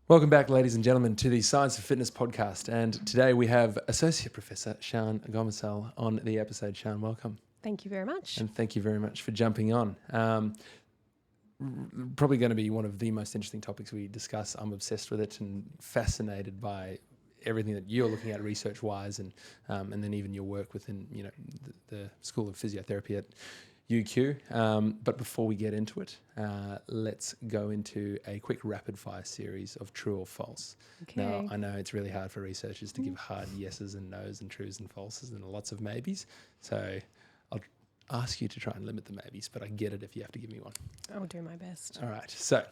Welcome back, ladies and gentlemen, to the Science of Fitness podcast. And today we have Associate Professor Sjaan Gomersall on the episode. Sjaan, welcome. Thank you very much. And thank you very much for jumping on. Probably going to be one of the most interesting topics we discuss. I'm obsessed with it and fascinated by everything that you're looking at research-wise, and then even your work within the School of Physiotherapy at UQ. But before we get into it, let's go into a quick rapid-fire series of true or false. Okay. Now, I know it's really hard for researchers to give hard yeses and nos and trues and falses and lots of maybes. So I'll ask you to try and limit the maybes, but I get it if you have to give me one. I'll do my best. All right. So,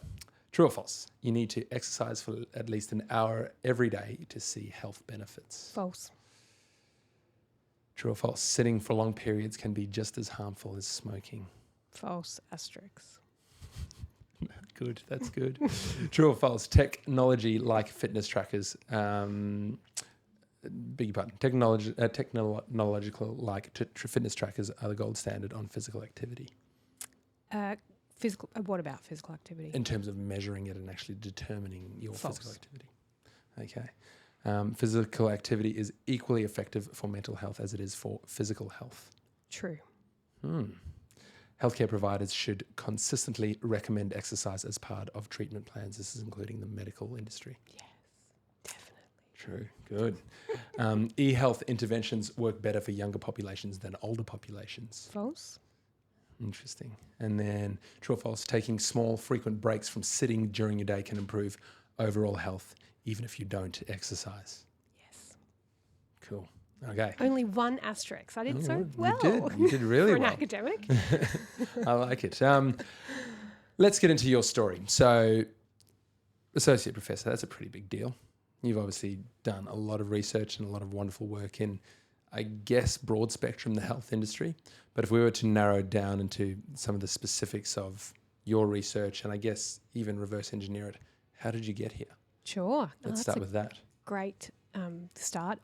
true or false? You need to exercise for at least an hour every day to see health benefits. False. True or false? Sitting for long periods can be just as harmful as smoking. False asterisk. Good. That's good. True or false? Technology like fitness trackers. Beg your pardon. Technological like fitness trackers are the gold standard on physical activity. What about physical activity? In terms of measuring it and actually determining your False. physical activity. Okay. Physical activity is equally effective for mental health as it is for physical health. True. Healthcare providers should consistently recommend exercise as part of treatment plans. This is including the medical industry. Yes, definitely. True. Good. E-health interventions work better for younger populations than older populations. False. Interesting. And then true or false, taking small, frequent breaks from sitting during your day can improve overall health, even if you don't exercise. Yes. Cool. Okay. Only one asterisk. I did so You well. You did really for well. an academic. I like it. Let's get into your story. So, Associate Professor, that's a pretty big deal. You've obviously done a lot of research and a lot of wonderful work in, I guess, broad spectrum, the health industry. But if we were to narrow it down into some of the specifics of your research and I guess even reverse engineer it, how did you get here? Sure. Let's start with that. Great start.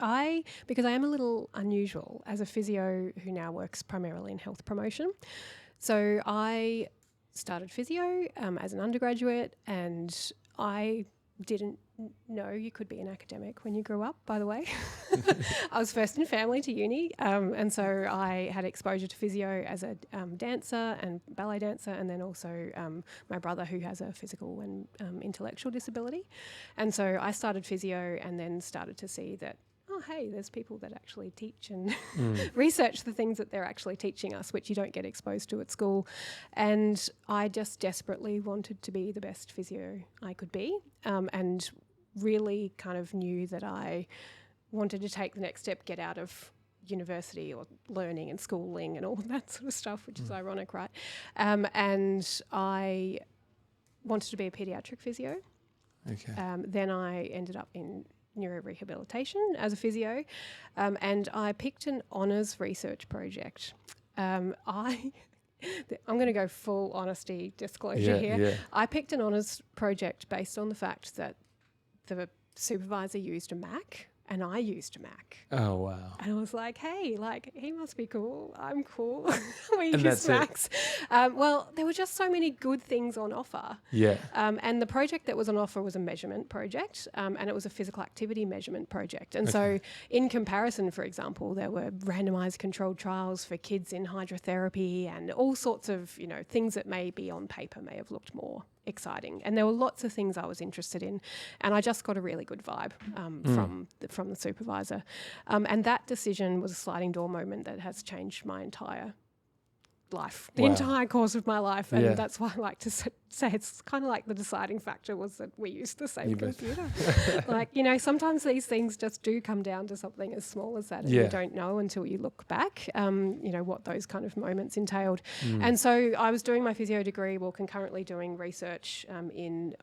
Because I am a little unusual as a physio who now works primarily in health promotion. So I started physio as an undergraduate, and I didn't know you could be an academic when you grew up, by the way. I was first in family to uni, and so I had exposure to physio as a dancer and ballet dancer, and then also my brother who has a physical and intellectual disability. And so I started physio and then started to see that, oh, hey, there's people that actually teach and research the things that they're actually teaching us, which you don't get exposed to at school. And I just desperately wanted to be the best physio I could be, and really kind of knew that I wanted to take the next step, get out of university or learning and schooling and all of that sort of stuff, which is ironic, right? And I wanted to be a paediatric physio. Okay. Then I ended up in neurorehabilitation as a physio, and I picked an honours research project. I'm going to go full honesty disclosure here. Yeah. I picked an honours project based on the fact that the supervisor used a Mac and I used a Mac. Oh, wow. And I was like, hey, he must be cool. I'm cool. We And use that's Macs. Well, there were just so many good things on offer. Yeah. And the project that was on offer was a measurement project, and it was a physical activity measurement project. And so in comparison, for example, there were randomized controlled trials for kids in hydrotherapy and all sorts of, things that maybe on paper may have looked more exciting. And there were lots of things I was interested in, and I just got a really good vibe from the supervisor. And that decision was a sliding door moment that has changed my entire life, the entire course of my life. And that's why I like to say it's kind of like the deciding factor was that we used the same computer. Sometimes these things just do come down to something as small as that, and you don't know until you look back, what those kind of moments entailed. And so I was doing my physio degree while concurrently doing research in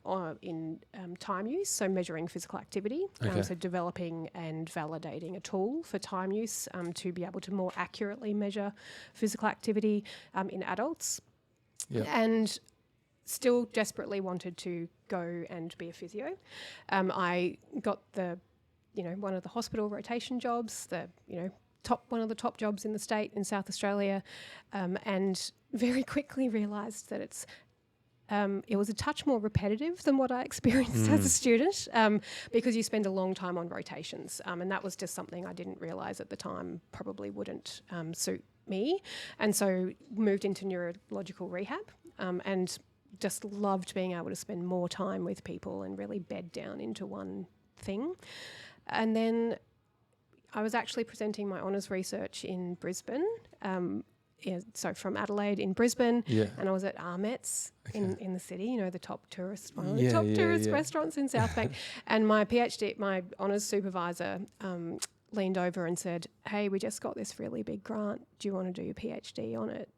time use, so measuring physical activity, so developing and validating a tool for time use to be able to more accurately measure physical activity in adults. Yep. And still desperately wanted to go and be a physio. I got one of the hospital rotation jobs, one of the top jobs in the state in South Australia, and very quickly realised that it's it was a touch more repetitive than what I experienced as a student, because you spend a long time on rotations, and that was just something I didn't realise at the time probably wouldn't suit me, and so moved into neurological rehab, and just loved being able to spend more time with people and really bed down into one thing. And then I was actually presenting my honours research in Brisbane, so from Adelaide in Brisbane, and I was at Armet's in the city, the top tourist, one of the top tourist restaurants in South Bank. And my PhD, my honours supervisor, leaned over and said, "Hey, we just got this really big grant. Do you want to do your PhD on it?"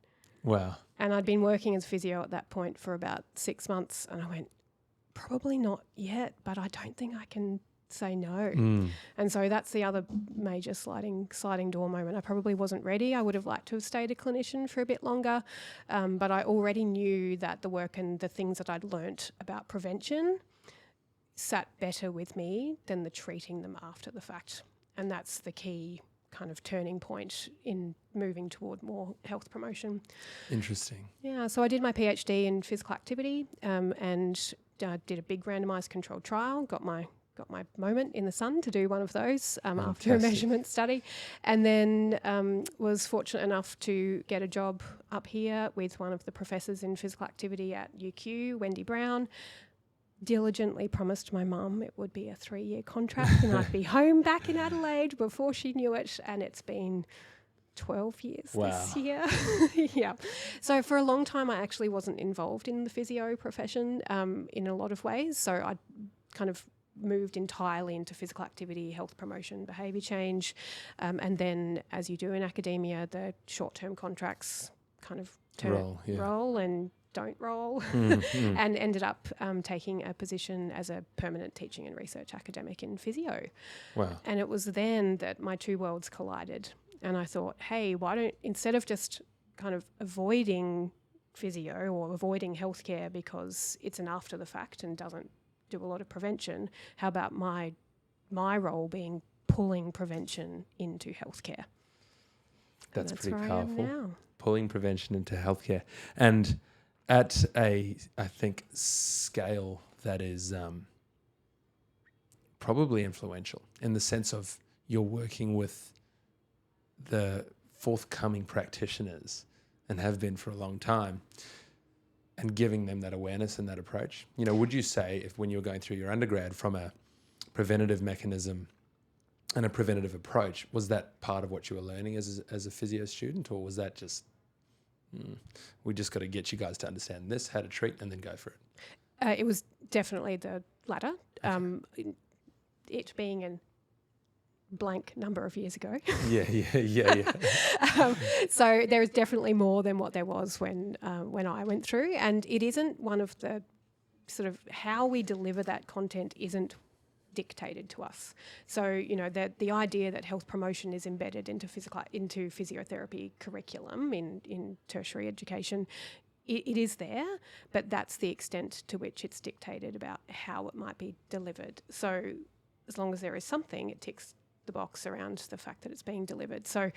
Wow. And I'd been working as physio at that point for about 6 months, and I went, "Probably not yet, but I don't think I can say no." And so that's the other major sliding door moment. I probably wasn't ready. I would have liked to have stayed a clinician for a bit longer, but I already knew that the work and the things that I'd learnt about prevention sat better with me than the treating them after the fact. And that's the key kind of turning point in moving toward more health promotion. Interesting. Yeah, so I did my PhD in physical activity, and did a big randomised controlled trial, got my moment in the sun to do one of those after a measurement study, and then was fortunate enough to get a job up here with one of the professors in physical activity at UQ, Wendy Brown. Diligently promised my mum it would be a 3-year contract and I'd be home back in Adelaide before she knew it, and it's been 12 years this year. Yeah. So for a long time I actually wasn't involved in the physio profession in a lot of ways, so I kind of moved entirely into physical activity, health promotion, behaviour change, and then as you do in academia, the short-term contracts kind of roll and don't roll, and ended up taking a position as a permanent teaching and research academic in physio. Wow. And it was then that my two worlds collided, and I thought, hey, why don't, instead of just kind of avoiding physio or avoiding healthcare because it's an after the fact and doesn't do a lot of prevention, how about my role being pulling prevention into healthcare? That's pretty where powerful. I am now. Pulling prevention into healthcare, and at I think, scale that is probably influential in the sense of you're working with the forthcoming practitioners and have been for a long time, and giving them that awareness and that approach. Would you say, if when you were going through your undergrad, from a preventative mechanism and a preventative approach, was that part of what you were learning as a physio student, or was that just, we just got to get you guys to understand this, how to treat, and then go for it? It was definitely the latter. Okay. It being an blank number of years ago. Yeah. So there is definitely more than what there was when I went through, and it isn't one of the sort of how we deliver that content isn't dictated to us. So the idea that health promotion is embedded into physiotherapy curriculum in tertiary education, it is there, but that's the extent to which it's dictated about how it might be delivered. So as long as there is something, it ticks the box around the fact that it's being delivered. So,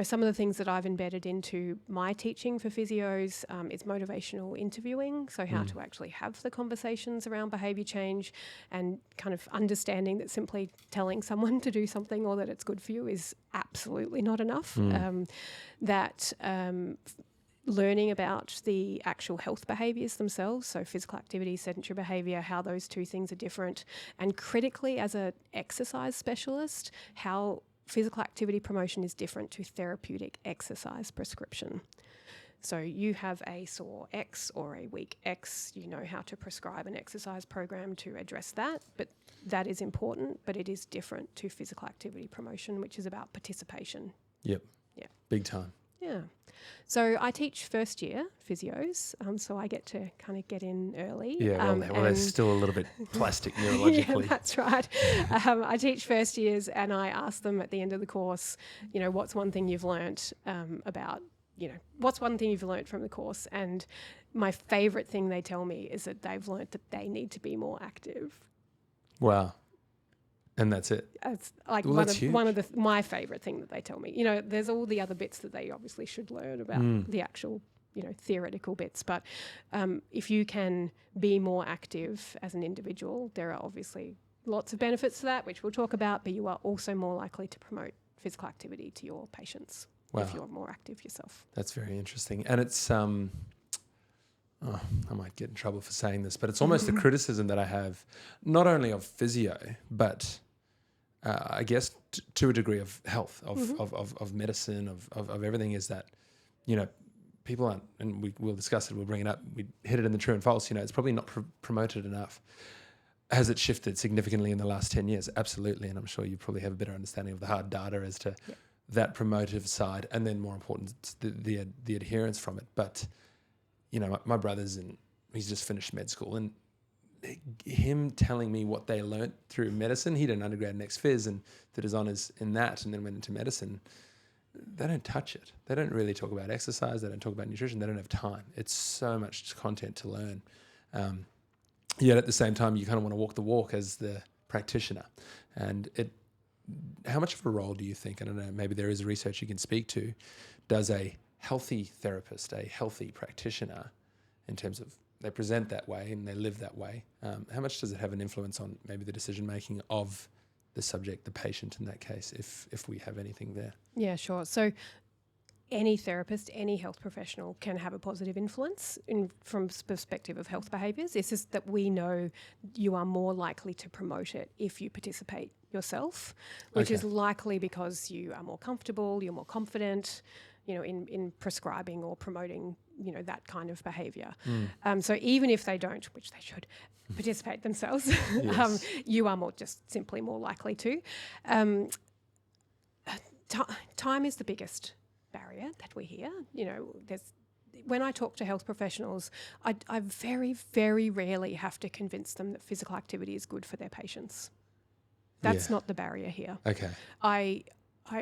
some of the things that I've embedded into my teaching for physios is motivational interviewing, so how to actually have the conversations around behaviour change, and kind of understanding that simply telling someone to do something or that it's good for you is absolutely not enough. Learning about the actual health behaviours themselves, so physical activity, sedentary behaviour, how those two things are different, and critically as an exercise specialist, how physical activity promotion is different to therapeutic exercise prescription. So you have a sore X or a weak X, you know how to prescribe an exercise program to address that, but that is important, but it is different to physical activity promotion, which is about participation. Yep. Yeah. Big time. Yeah. So I teach first year physios, so I get to kind of get in early. Yeah, well, they're still a little bit plastic neurologically. Yeah, that's right. I teach first years, and I ask them at the end of the course, what's one thing you've learnt what's one thing you've learnt from the course? And my favourite thing they tell me is that they've learnt that they need to be more active. Wow. And that's it. It's like my favourite thing that they tell me. There's all the other bits that they obviously should learn about the actual theoretical bits. But if you can be more active as an individual, there are obviously lots of benefits to that, which we'll talk about, but you are also more likely to promote physical activity to your patients if you're more active yourself. That's very interesting. And it's, I might get in trouble for saying this, but it's almost a criticism that I have, not only of physio, but I guess to a degree of health, of medicine, of everything, is that, people aren't, and we'll discuss it, we'll bring it up, we hit it in the true and false, it's probably not promoted enough. Has it shifted significantly in the last 10 years? Absolutely. And I'm sure you probably have a better understanding of the hard data as to that promotive side, and then more important, the adherence from it. But, my brother's he's just finished med school, and him telling me what they learnt through medicine, he did an undergrad in ex-phys and did his honours in that, and then went into medicine. They don't touch it. They don't really talk about exercise. They don't talk about nutrition. They don't have time. It's so much content to learn. Yet at the same time, you kind of want to walk the walk as the practitioner. And how much of a role do you think, I don't know, maybe there is research you can speak to, does a healthy therapist, a healthy practitioner, in terms of they present that way and they live that way, how much does it have an influence on maybe the decision-making of the subject, the patient in that case, if we have anything there? Yeah, sure. So any therapist, any health professional can have a positive influence from the perspective of health behaviours. It's just that we know you are more likely to promote it if you participate yourself, which is likely because you are more comfortable, you're more confident, in prescribing or promoting, that kind of behaviour. So even if they don't, which they should, participate themselves, you are simply more likely to. Time is the biggest barrier that we hear. When I talk to health professionals, I very, very rarely have to convince them that physical activity is good for their patients. That's not the barrier here. Okay. I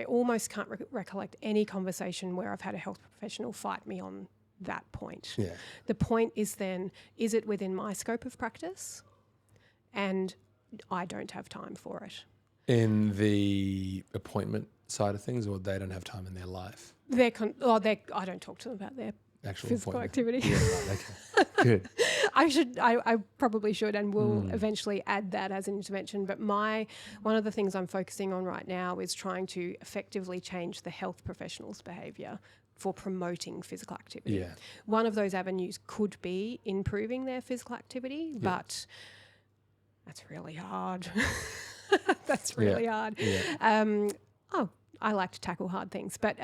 almost can't recollect any conversation where I've had a health professional fight me on that point. Yeah. The point is then, is it within my scope of practice? And I don't have time for it. In the appointment side of things, or they don't have time in their life? I don't talk to them about their actual physical appointment. activity. Yeah, right, okay. Good. I probably should, and will eventually add that as an intervention. But one of the things I'm focusing on right now is trying to effectively change the health professionals' behaviour for promoting physical activity. Yeah. One of those avenues could be improving their physical activity, but that's really hard. That's really hard. Yeah. I like to tackle hard things, but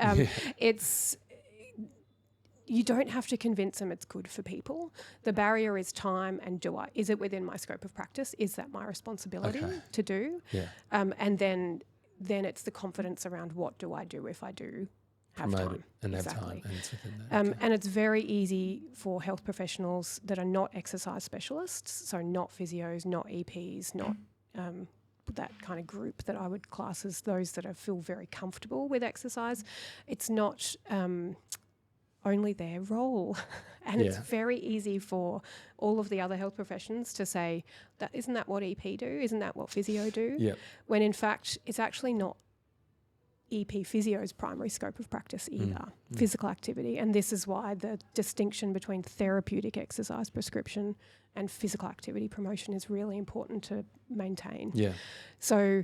you don't have to convince them it's good for people. The barrier is time, and is it within my scope of practice? Is that my responsibility to do? Yeah. And then it's the confidence around what do I do if I do have Promote time. it and have time, and it's within that. And it's very easy for health professionals that are not exercise specialists, so not physios, not EPs, not that kind of group that I would class as those that feel very comfortable with exercise. It's not only their role. And it's very easy for all of the other health professions to say, isn't that what EP do? Isn't that what physio do? Yep. When in fact, it's actually not EP physio's primary scope of practice either, physical activity. And this is why the distinction between therapeutic exercise prescription and physical activity promotion is really important to maintain. Yeah. So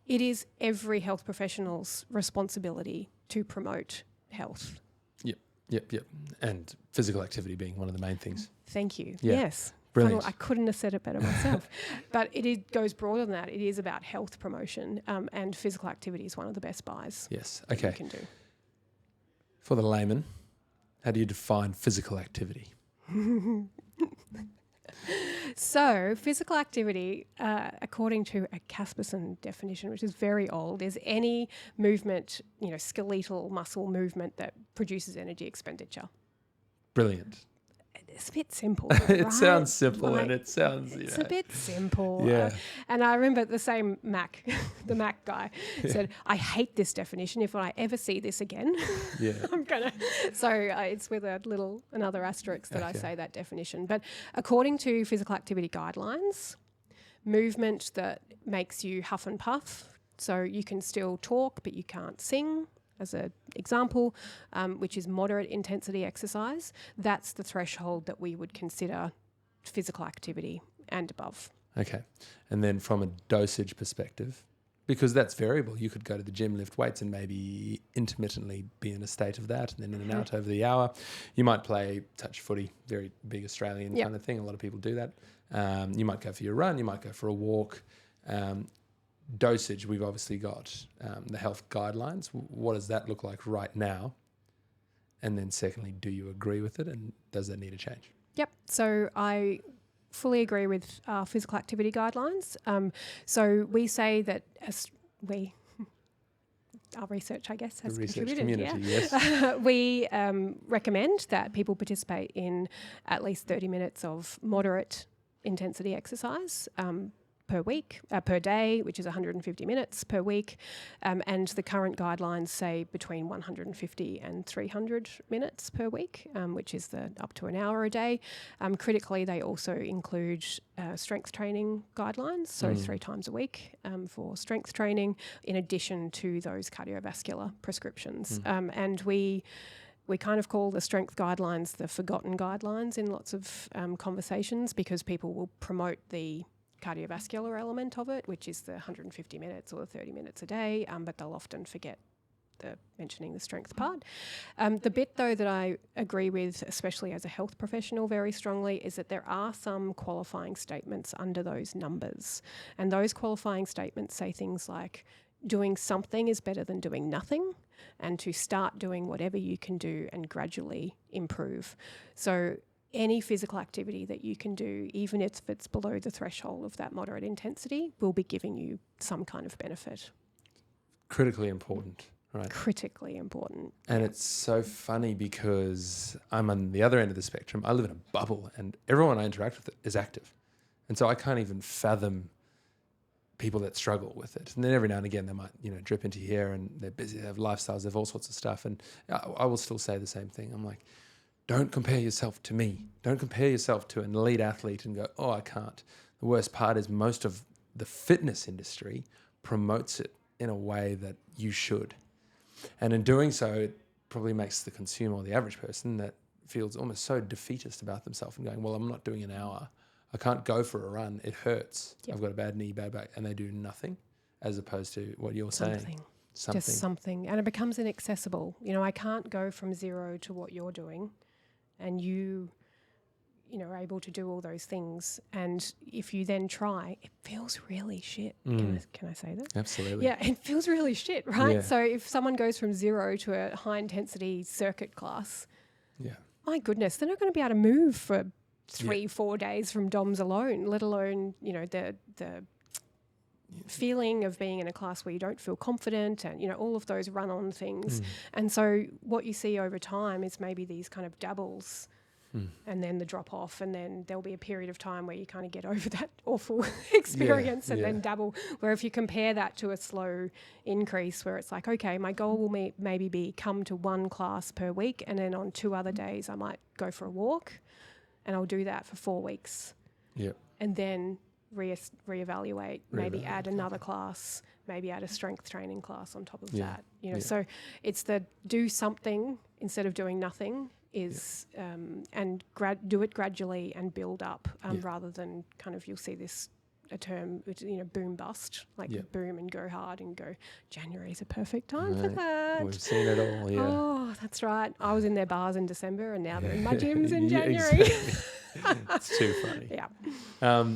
it is every health professional's responsibility to promote health. Yep. And physical activity being one of the main things. Thank you. Yeah. Yes. Brilliant. I couldn't have said it better myself. But it goes broader than that. It is about health promotion, and physical activity is one of the best buys Yes. that Okay. you can do. For the layman, how do you define physical activity? So physical activity, according to a Casperson definition, which is very old, is any movement, skeletal muscle movement that produces energy expenditure. Brilliant. It's a bit simple. It right? sounds simple, and it sounds, It's a bit simple. Yeah. And I remember the same Mac, the Mac guy, said, I hate this definition. If I ever see this again, I'm going to. So it's with another asterisk that I say that definition. But according to physical activity guidelines, movement that makes you huff and puff, so you can still talk, but you can't sing, as an example, which is moderate intensity exercise, that's the threshold that we would consider physical activity and above. Okay. And then from a dosage perspective, because that's variable, you could go to the gym, lift weights, and maybe intermittently be in a state of that, and then in and out over the hour. You might play touch footy, very big Australian kind of thing. A lot of people do that. You might go for your run, you might go for a walk. Dosage, we've obviously got the health guidelines. What does that look like right now? And then secondly, do you agree with it, and does that need a change? Yep. So I fully agree with our physical activity guidelines. So we say that our research, I guess, has contributed. Community, yes. We recommend that people participate in at least 30 minutes of moderate intensity exercise per day, which is 150 minutes per week. And the current guidelines say between 150 and 300 minutes per week, which is up to an hour a day. Critically, they also include strength training guidelines, so 3 times a week for strength training, in addition to those cardiovascular prescriptions. And we kind of call the strength guidelines the forgotten guidelines in lots of conversations, because people will promote the cardiovascular element of it, which is the 150 minutes or the 30 minutes a day, but they'll often forget mentioning the strength part. The bit, though, that I agree with, especially as a health professional very strongly, is that there are some qualifying statements under those numbers. And those qualifying statements say things like, doing something is better than doing nothing, and to start doing whatever you can do and gradually improve. So any physical activity that you can do, even if it's below the threshold of that moderate intensity, will be giving you some kind of benefit. Critically important, right? Critically important. And it's so funny because I'm on the other end of the spectrum. I live in a bubble, and everyone I interact with is active. And so I can't even fathom people that struggle with it. And then every now and again they might, drip into here, and they're busy, they have lifestyles, they have all sorts of stuff. And I will still say the same thing. I'm like, don't compare yourself to me. Don't compare yourself to an elite athlete and go, oh, I can't. The worst part is most of the fitness industry promotes it in a way that you should. And in doing so, it probably makes the consumer or the average person that feels almost so defeatist about themselves and going, well, I'm not doing an hour. I can't go for a run. It hurts. Yep. I've got a bad knee, bad back. And they do nothing, as opposed to what you're saying. Something. Just something. And it becomes inaccessible. I can't go from zero to what you're doing. And you are able to do all those things. And if you then try, it feels really shit. Can I say that? Absolutely. Yeah, it feels really shit, right? Yeah. So if someone goes from zero to a high-intensity circuit class, my goodness, they're not going to be able to move for 3-4 days from DOMS alone, let alone, the feeling of being in a class where you don't feel confident and, all of those run-on things. And so what you see over time is maybe these kind of dabbles and then the drop-off, and then there'll be a period of time where you kind of get over that awful experience and then dabble, where if you compare that to a slow increase where it's like, okay, my goal will maybe be come to 1 class per week, and then on 2 other days I might go for a walk, and I'll do that for 4 weeks. Yep. And then reevaluate, maybe add another class, maybe add a strength training class on top of that. So it's the do something instead of doing nothing is and do it gradually and build up rather than kind of, you'll see this a term, boom bust, boom and go hard and go, January's a perfect time for that. We've seen it all, yeah. Oh, that's right. I was in their bars in December, and now they're in my gyms in January. Exactly. It's too funny. Yeah.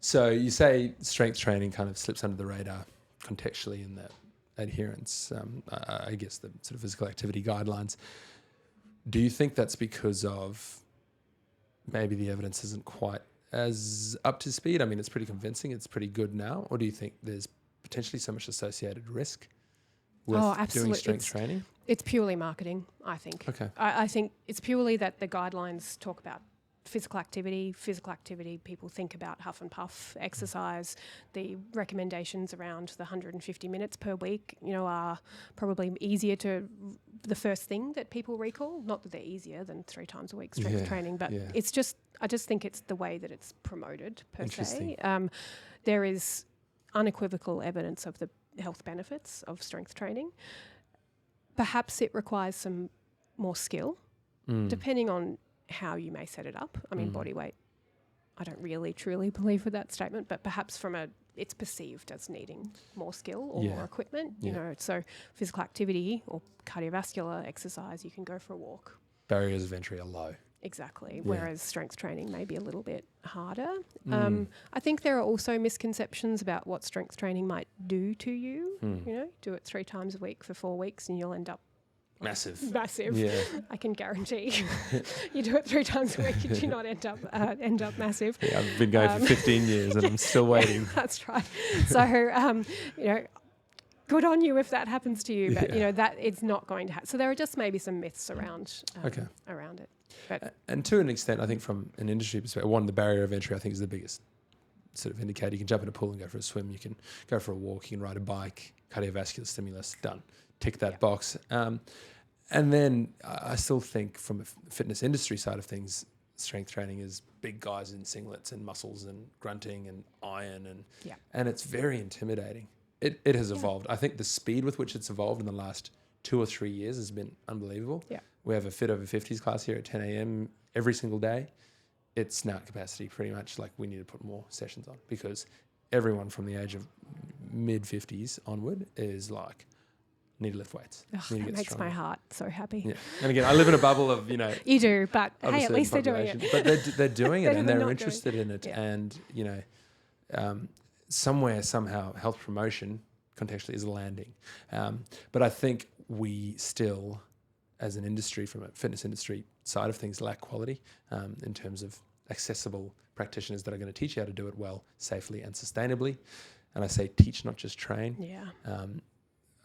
So you say strength training kind of slips under the radar contextually in that adherence, I guess the sort of physical activity guidelines. Do you think that's because of maybe the evidence isn't quite as up to speed? I mean, it's pretty convincing. It's pretty good now. Or do you think there's potentially so much associated risk with doing strength training? It's purely marketing, I think. Okay. I think it's purely that the guidelines talk about physical activity, people think about huff and puff exercise. The recommendations around the 150 minutes per week, are probably easier the first thing that people recall. Not that they're easier than 3 times a week strength training, but it's just, I just think it's the way that it's promoted per se. There is unequivocal evidence of the health benefits of strength training. perhaps it requires some more skill, depending on how you may set it up. I mean, body weight, I don't really truly believe with that statement, but perhaps it's perceived as needing more skill or more equipment. You know, so physical activity or cardiovascular exercise, you can go for a walk. Barriers of entry are low. Exactly. Yeah. Whereas strength training may be a little bit harder. I think there are also misconceptions about what strength training might do to you. You know, do it 3 times a week for 4 weeks and you'll end up Massive. Yeah. I can guarantee you do it 3 times a week and you not end up massive. Yeah, I've been going for 15 years and I'm still waiting. That's right. So, you know, good on you if that happens to you, but you know that it's not going to happen. So there are just maybe some myths around around it. But and to an extent, I think from an industry perspective, one, the barrier of entry I think is the biggest sort of indicator. You can jump in a pool and go for a swim. You can go for a walk. You can ride a bike. Cardiovascular stimulus, done. Tick that box. And then I still think from a fitness industry side of things, strength training is big guys in singlets and muscles and grunting and iron and it's very intimidating. It has evolved. I think the speed with which it's evolved in the last 2 or 3 years has been unbelievable. Yeah. We have a Fit Over 50s class here at 10 a.m. every single day. It's now at capacity pretty much. Like we need to put more sessions on because everyone from the age of mid-50s onward is like, need to lift weights. That makes my heart so happy. Yeah. And again, I live in a bubble of, you know. You do, but hey, at least they're doing it. But they're doing it and they're interested in it. Yeah. And, you know, somewhere, somehow, health promotion contextually is landing. But I think we still, as an industry, from a fitness industry side of things, lack quality in terms of accessible practitioners that are going to teach you how to do it well, safely and sustainably. And I say teach, not just train. Yeah.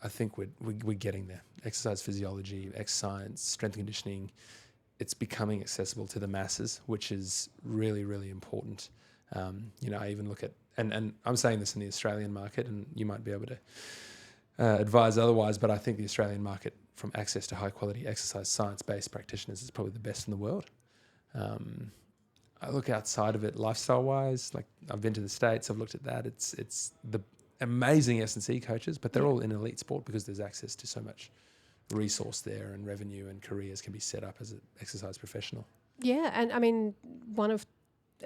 I think we're getting there. Exercise physiology, science, strength and conditioning, it's becoming accessible to the masses, which is really, really important. You know, I even look at, and I'm saying this in the Australian market, and you might be able to advise otherwise, but I think the Australian market, from access to high quality exercise science-based practitioners, is probably the best in the world. I look outside of it lifestyle-wise, like I've been to the States, I've looked at that. It's the amazing S&C coaches, but they're all in elite sport because there's access to so much resource there and revenue and careers can be set up as an exercise professional. Yeah, and I mean,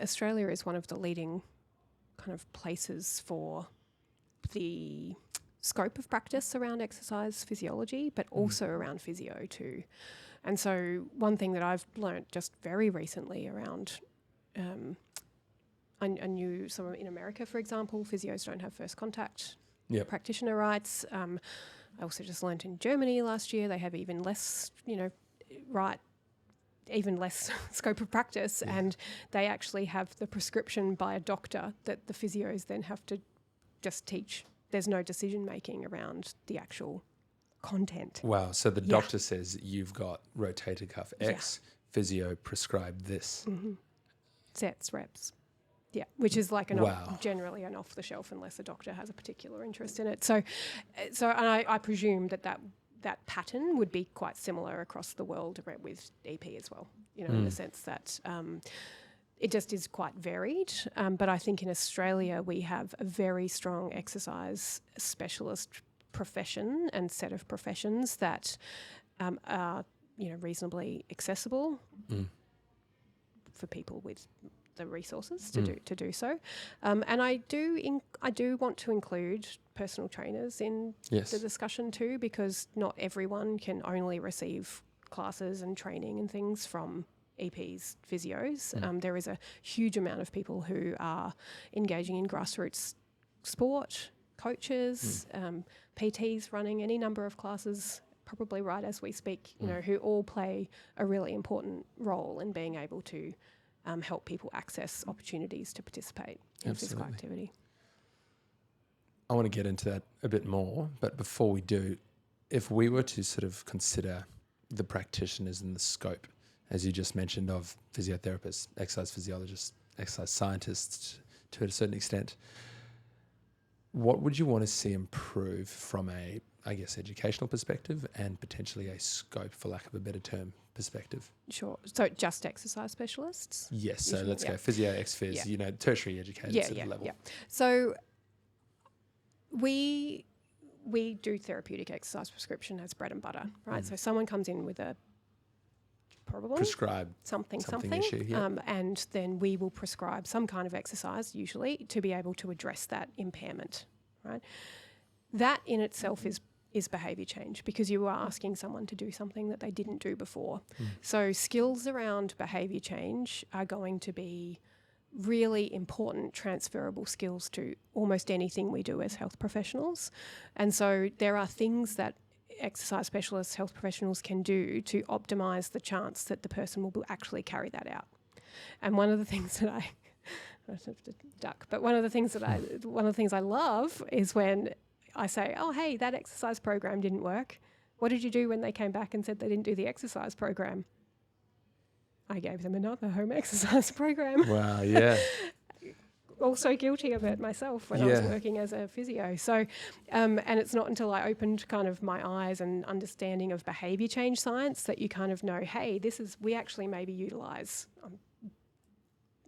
Australia is one of the leading kind of places for the scope of practice around exercise physiology, but also around physio too. And so one thing that I've learnt just very recently around I knew some in America, for example, physios don't have first contact practitioner rights. I also just learnt in Germany last year they have even less, even less scope of practice, and they actually have the prescription by a doctor that the physios then have to just teach. There's no decision making around the actual content. Wow. So the doctor says you've got rotator cuff X, physio prescribed this. Mm-hmm. Sets, reps. Yeah, which is like generally an off the shelf unless a doctor has a particular interest in it. So and I presume that pattern would be quite similar across the world with EP as well, in the sense that it just is quite varied. But I think in Australia we have a very strong exercise specialist profession and set of professions that are reasonably accessible for people with the resources to do so, and I do want to include personal trainers in the discussion too, because not everyone can only receive classes and training and things from EPs, physios. There is a huge amount of people who are engaging in grassroots sport, coaches, PTs running any number of classes, probably right as we speak, who all play a really important role in being able to help people access opportunities to participate in physical activity. I want to get into that a bit more, but before we do, if we were to sort of consider the practitioners and the scope, as you just mentioned, of physiotherapists, exercise physiologists, exercise scientists to a certain extent, what would you want to see improve from a, I guess, educational perspective and potentially a scope, for lack of a better term, perspective? Sure. So just exercise specialists? Yes. So let's go physio, ex-phys, tertiary educated sort of level. Yeah. So we we do therapeutic exercise prescription as bread and butter, right? So someone comes in with a probably Prescribe something issue, yeah. and then we will prescribe some kind of exercise, usually, to be able to address that impairment, right? That in itself is behaviour change, because you are asking someone to do something that they didn't do before. So skills around behaviour change are going to be really important transferable skills to almost anything we do as health professionals. And so there are things that exercise specialists, health professionals can do to optimise the chance that the person will actually carry that out. And one of the things that I have to duck, but one of the things I love is when I say, oh, hey, that exercise program didn't work. What did you do when they came back and said they didn't do the exercise program? I gave them another home exercise program. Wow, yeah. Also guilty of it myself when I was working as a physio. So, and it's not until I opened kind of my eyes and understanding of behaviour change science that you kind of know, hey, we actually maybe utilise,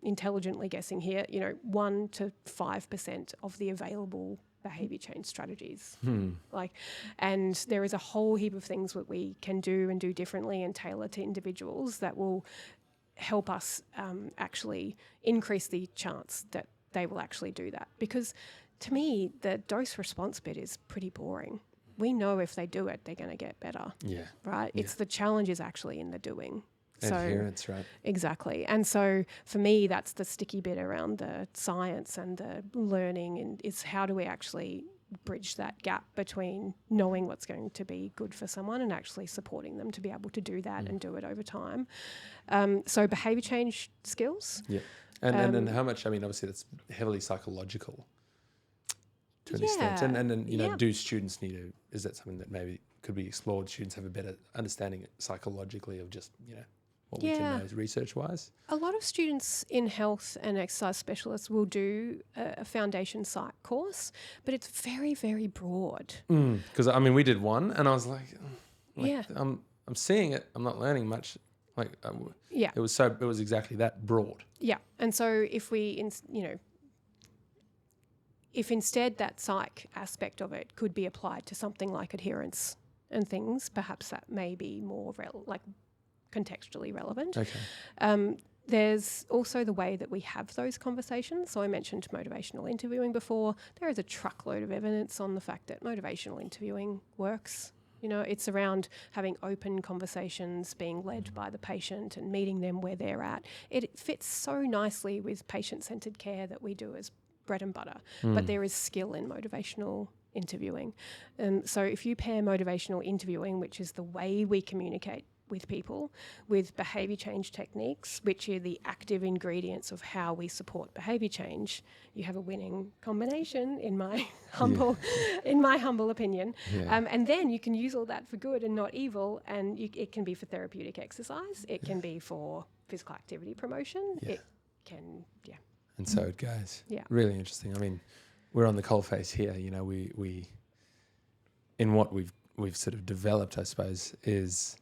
intelligently guessing here, 1 to 5% of the available behaviour change strategies. And there is a whole heap of things that we can do and do differently and tailor to individuals that will help us actually increase the chance that they will actually do that. Because to me, the dose response bit is pretty boring. We know if they do it, they're going to get better. Yeah. Right? Yeah. It's the challenge is actually in the doing. Adherence, right? Exactly. And so for me, that's the sticky bit around the science and the learning, and is how do we actually bridge that gap between knowing what's going to be good for someone and actually supporting them to be able to do that and do it over time. So behaviour change skills. Yeah. And how much, obviously that's heavily psychological to an extent. And then, do students is that something that maybe could be explored? Students have a better understanding psychologically of just, what we can know research-wise? A lot of students in health and exercise specialists will do a foundation psych course, but it's very, very broad. Because, we did one and I was like I'm seeing it, I'm not learning much. It was exactly that broad. Yeah. And so if if instead that psych aspect of it could be applied to something like adherence and things, perhaps that may be more contextually relevant. Okay. There's also the way that we have those conversations. So I mentioned motivational interviewing before. There is a truckload of evidence on the fact that motivational interviewing works. It's around having open conversations, being led by the patient and meeting them where they're at. It fits so nicely with patient-centred care that we do as bread and butter. But there is skill in motivational interviewing. So if you pair motivational interviewing, which is the way we communicate with people, with behaviour change techniques, which are the active ingredients of how we support behaviour change, you have a winning combination, in my humble opinion. Yeah. And then you can use all that for good and not evil, and it can be for therapeutic exercise, it can be for physical activity promotion, it can, And so it goes. Yeah. Really interesting. We're on the coalface here. We in what we've sort of developed, I suppose, is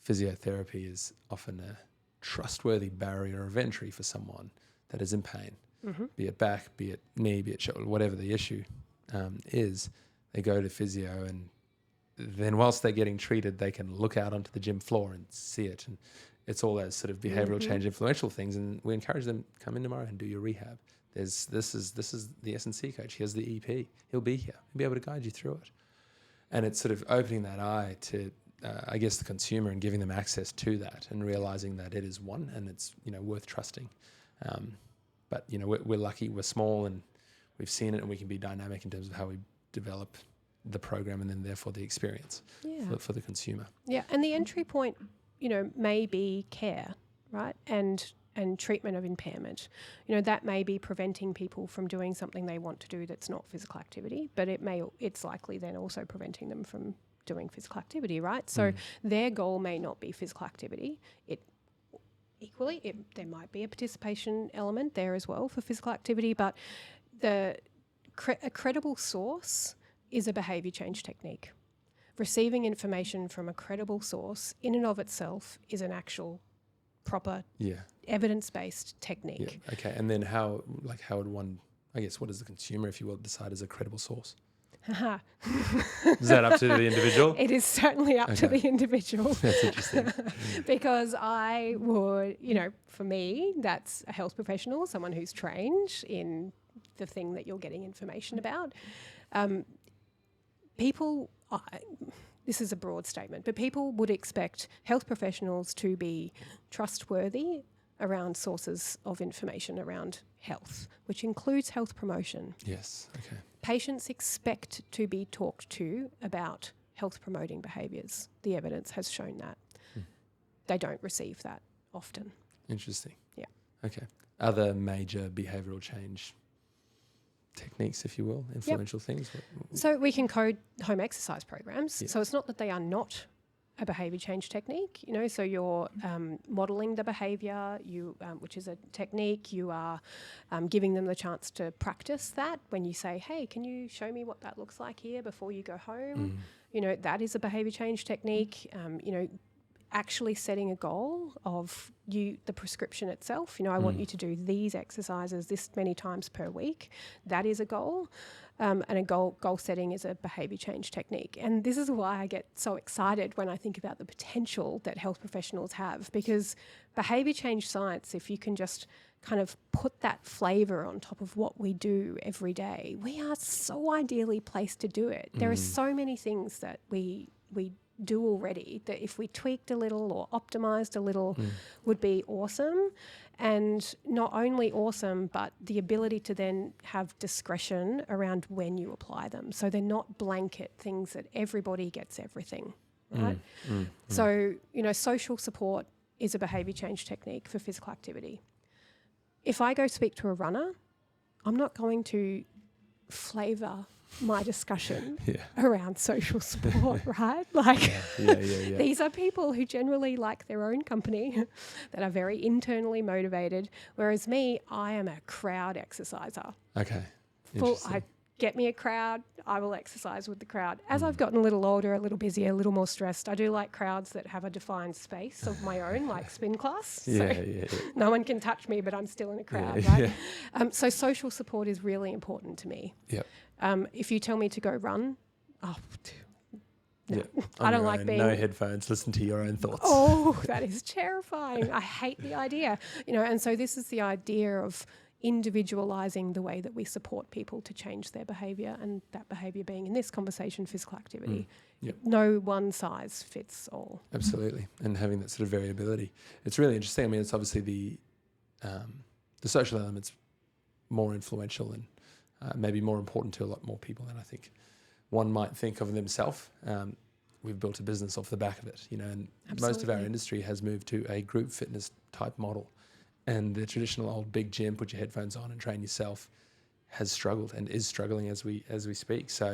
physiotherapy is often a trustworthy barrier of entry for someone that is in pain, be it back, be it knee, be it shoulder, whatever the issue is. They go to physio, and then whilst they're getting treated, they can look out onto the gym floor and see it. And it's all those sort of behavioural change influential things. And we encourage them, come in tomorrow and do your rehab. This is the S&C coach. Here's the EP. He'll be here. He'll be able to guide you through it. And it's sort of opening that eye to I guess the consumer, and giving them access to that and realizing that it is one and it's worth trusting. But we're lucky, we're small, and we've seen it, and we can be dynamic in terms of how we develop the program and then therefore the experience for the consumer. Yeah, and the entry point may be care, right, and treatment of impairment. That may be preventing people from doing something they want to do that's not physical activity, but it's likely then also preventing them from doing physical activity, right? So their goal may not be physical activity. There might be a participation element there as well for physical activity, but a credible source is a behaviour change technique. Receiving information from a credible source in and of itself is an actual proper evidence-based technique. Yeah. Okay, and then how would one, I guess, what does the consumer, if you will, decide as a credible source? Is that up to the individual? It is certainly up to Okay. the individual. That's interesting. Because I would, for me, that's a health professional, someone who's trained in the thing that you're getting information about. This is a broad statement, but people would expect health professionals to be trustworthy around sources of information around health, which includes health promotion. Yes. Okay. Patients expect to be talked to about health promoting behaviours. The evidence has shown that. They don't receive that often. Interesting. Yeah. Okay. Other major behavioural change techniques, if you will, influential things? So we can code home exercise programs. Yeah. So it's not that they are not a behaviour change technique, so you're modelling the behaviour, which is a technique. You are giving them the chance to practice that. When you say, hey, can you show me what that looks like here before you go home? That is a behaviour change technique. Actually setting a goal of the prescription itself. I want you to do these exercises this many times per week. That is a goal. And a goal setting is a behaviour change technique. And this is why I get so excited when I think about the potential that health professionals have, because behaviour change science, if you can just kind of put that flavour on top of what we do every day, we are so ideally placed to do it. There are so many things that we do already that if we tweaked a little or optimized a little would be awesome. And not only awesome, but the ability to then have discretion around when you apply them. So they're not blanket things that everybody gets everything, right? So, social support is a behaviour change technique for physical activity. If I go speak to a runner, I'm not going to flavour my discussion around social support, right? These are people who generally like their own company, that are very internally motivated, whereas me, I am a crowd exerciser. Okay. Get me a crowd, I will exercise with the crowd. As I've gotten a little older, a little busier, a little more stressed, I do like crowds that have a defined space of my own, like spin class. No one can touch me, but I'm still in a crowd, right? So social support is really important to me. Yep. If you tell me to go run, no. Yeah. I don't like being... No headphones, listen to your own thoughts. Oh, that is terrifying. I hate the idea. And so this is the idea of individualising the way that we support people to change their behaviour, and that behaviour being, in this conversation, physical activity. Yep. No one size fits all. Absolutely. And having that sort of variability. It's really interesting. I mean, it's obviously the social element's more influential and maybe more important to a lot more people than I think one might think of themselves. We've built a business off the back of it, and most of our industry has moved to a group fitness type model. And the traditional old big gym, put your headphones on and train yourself, has struggled and is struggling as we speak. So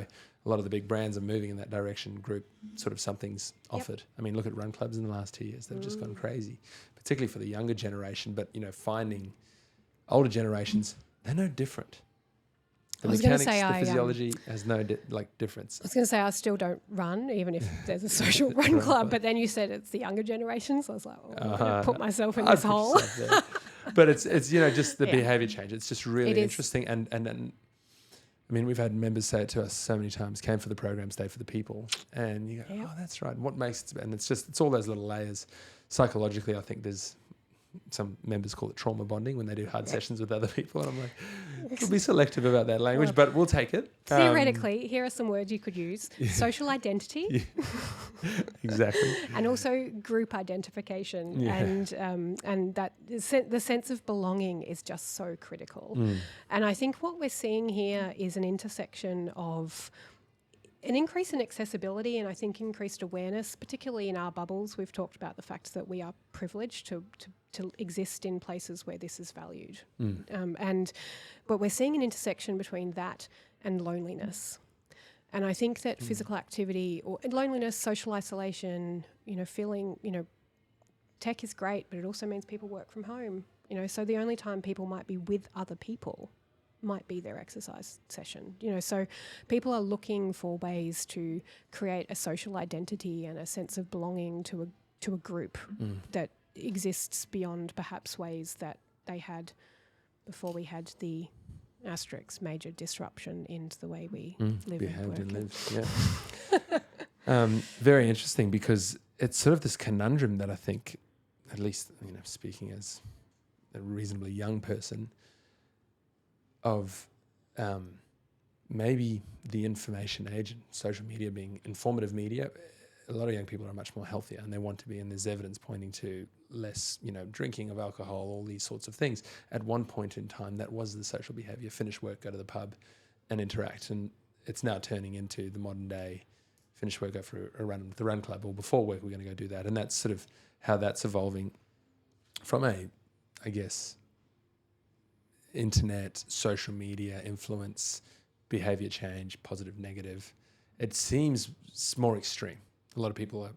a lot of the big brands are moving in that direction. Group sort of something's offered. I mean, look at run clubs in the last 2 years; they've just gone crazy, particularly for the younger generation. But finding older generations, they're no different. The mechanics, the physiology has no difference. I was going to say I still don't run, even if there's a social run club. But then you said it's the younger generation, so I was like, I'm going to put myself in this hole. But it's just the behaviour change. It's just really interesting. And I mean, we've had members say it to us so many times, came for the program, stay for the people. And you go, oh, that's right. And what makes it, and it's all those little layers. Psychologically, I think there's, some members call it trauma bonding when they do hard sessions with other people. And I'm like, we'll be selective about that language, but we'll take it. Theoretically, here are some words you could use. Social identity. Exactly. And also group identification. And that the sense of belonging is just so critical. And I think what we're seeing here is an intersection of an increase in accessibility and I think increased awareness, particularly in our bubbles. We've talked about the fact that we are privileged to exist in places where this is valued. But we're seeing an intersection between that and loneliness. And I think that physical activity or loneliness, social isolation, feeling, tech is great, but it also means people work from home. So the only time people might be with other people might be their exercise session. So people are looking for ways to create a social identity and a sense of belonging to a group that exists beyond perhaps ways that they had before we had the asterisk, major disruption into the way we live behaved and work. and live. Yeah. Very interesting, because it's sort of this conundrum that I think, at least, speaking as a reasonably young person, of maybe the information age and social media being informative media. A lot of young people are much more healthier, and they want to be, and there's evidence pointing to less, drinking of alcohol, all these sorts of things. At one point in time, that was the social behaviour: finish work, go to the pub and interact. And it's now turning into the modern day: finish work, go for a run with the run club, or before work we're going to go do that. And that's sort of how that's evolving from a, I guess, internet, social media influence, behaviour change, positive, negative. It seems more extreme. A lot of people are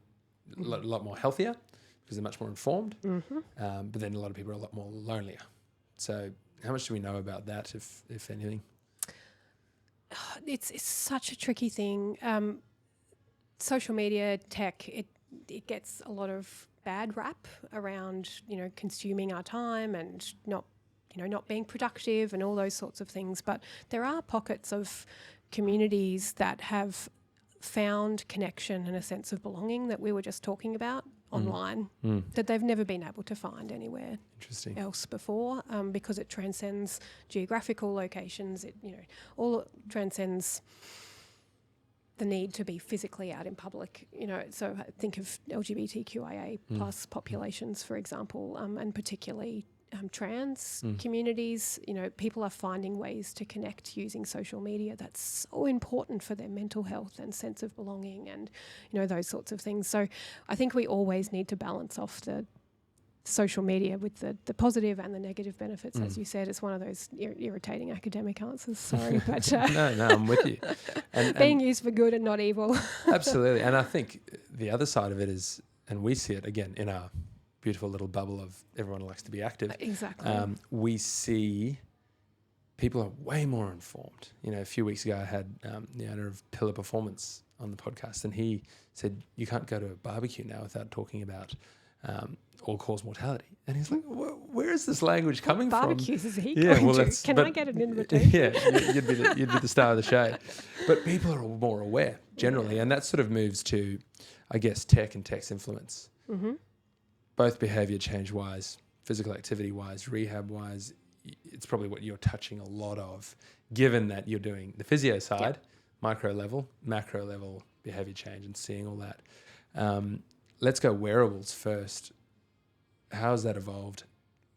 a lot more healthier because they're much more informed, but then a lot of people are a lot more lonelier. So how much do we know about that, if anything? It's such a tricky thing. Social media, tech, it gets a lot of bad rap around, consuming our time and not being productive and all those sorts of things. But there are pockets of communities that have found connection and a sense of belonging that we were just talking about online that they've never been able to find anywhere else before, because it transcends geographical locations. It all transcends the need to be physically out in public. So think of LGBTQIA plus populations, for example, and particularly trans communities. People are finding ways to connect using social media. That's so important for their mental health and sense of belonging and, those sorts of things. So I think we always need to balance off the social media with the positive and the negative benefits. As you said, it's one of those irritating academic answers. Sorry, but no, I'm with you. And being used for good and not evil. Absolutely. And I think the other side of it is, and we see it again in our beautiful little bubble of everyone likes to be active. Exactly. We see people are way more informed. A few weeks ago I had the owner of Pillar Performance on the podcast, and he said, you can't go to a barbecue now without talking about all-cause mortality. And he's like, where is this language coming from? Barbecues is he going to? Can I get an invitation? Yeah, you'd be the star of the show. But people are more aware generally, and that sort of moves to, I guess, tech and tech's influence. Both behaviour change-wise, physical activity-wise, rehab-wise. It's probably what you're touching a lot of, given that you're doing the physio side, micro level, macro level behaviour change, and seeing all that. Let's go wearables first. How's that evolved?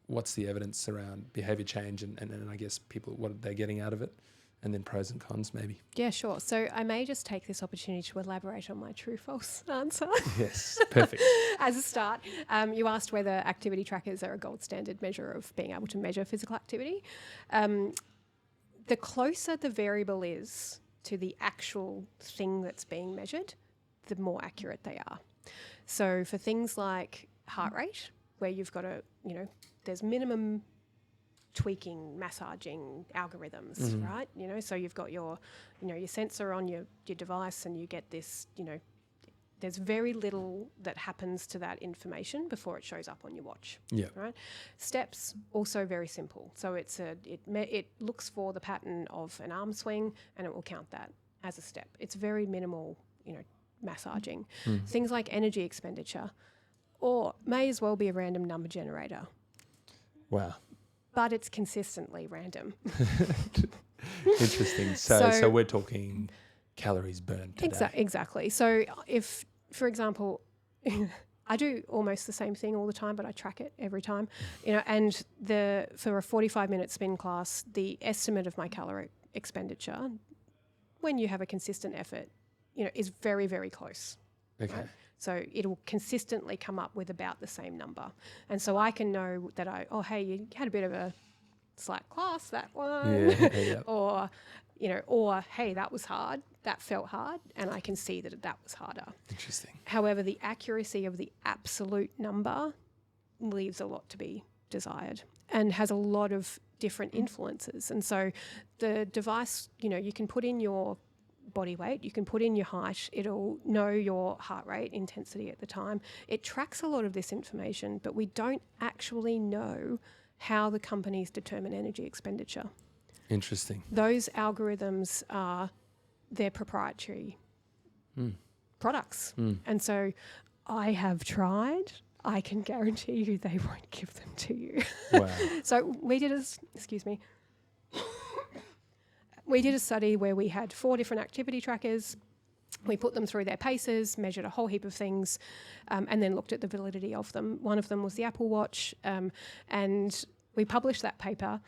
What's the evidence around behaviour change and I guess people, what they're getting out of it? And then pros and cons, maybe. Yeah, sure. So I may just take this opportunity to elaborate on my true-false answer. Yes, perfect. As a start, you asked whether activity trackers are a gold standard measure of being able to measure physical activity. The closer the variable is to the actual thing that's being measured, the more accurate they are. So for things like heart rate, where you've got there's minimum tweaking, massaging algorithms, right? So you've got your sensor on your device, and you get this, there's very little that happens to that information before it shows up on your watch. Yeah. Right. Steps, also very simple. So it looks for the pattern of an arm swing, and it will count that as a step. It's very minimal, massaging. Things like energy expenditure, or may as well be a random number generator. Wow. But it's consistently random. Interesting. So we're talking calories burned today. Exactly. So if, for example, I do almost the same thing all the time, but I track it every time. And for a 45-minute spin class, the estimate of my calorie expenditure, when you have a consistent effort, is very, very close. Okay. Right? So it'll consistently come up with about the same number. And so I can know that hey, you had a bit of a slack class, that one. Yeah. or, hey, that was hard, that felt hard, and I can see that was harder. Interesting. However, the accuracy of the absolute number leaves a lot to be desired and has a lot of different influences. And so the device, you can put in your body weight, you can put in your height, it'll know your heart rate intensity at the time. It tracks a lot of this information, but we don't actually know how the companies determine energy expenditure. Interesting. Those algorithms they're proprietary products. And so I have tried. I can guarantee you they won't give them to you. Wow. So we did a study where we had 4 different activity trackers. We put them through their paces, measured a whole heap of things, and then looked at the validity of them. One of them was the Apple Watch, and we published that paper.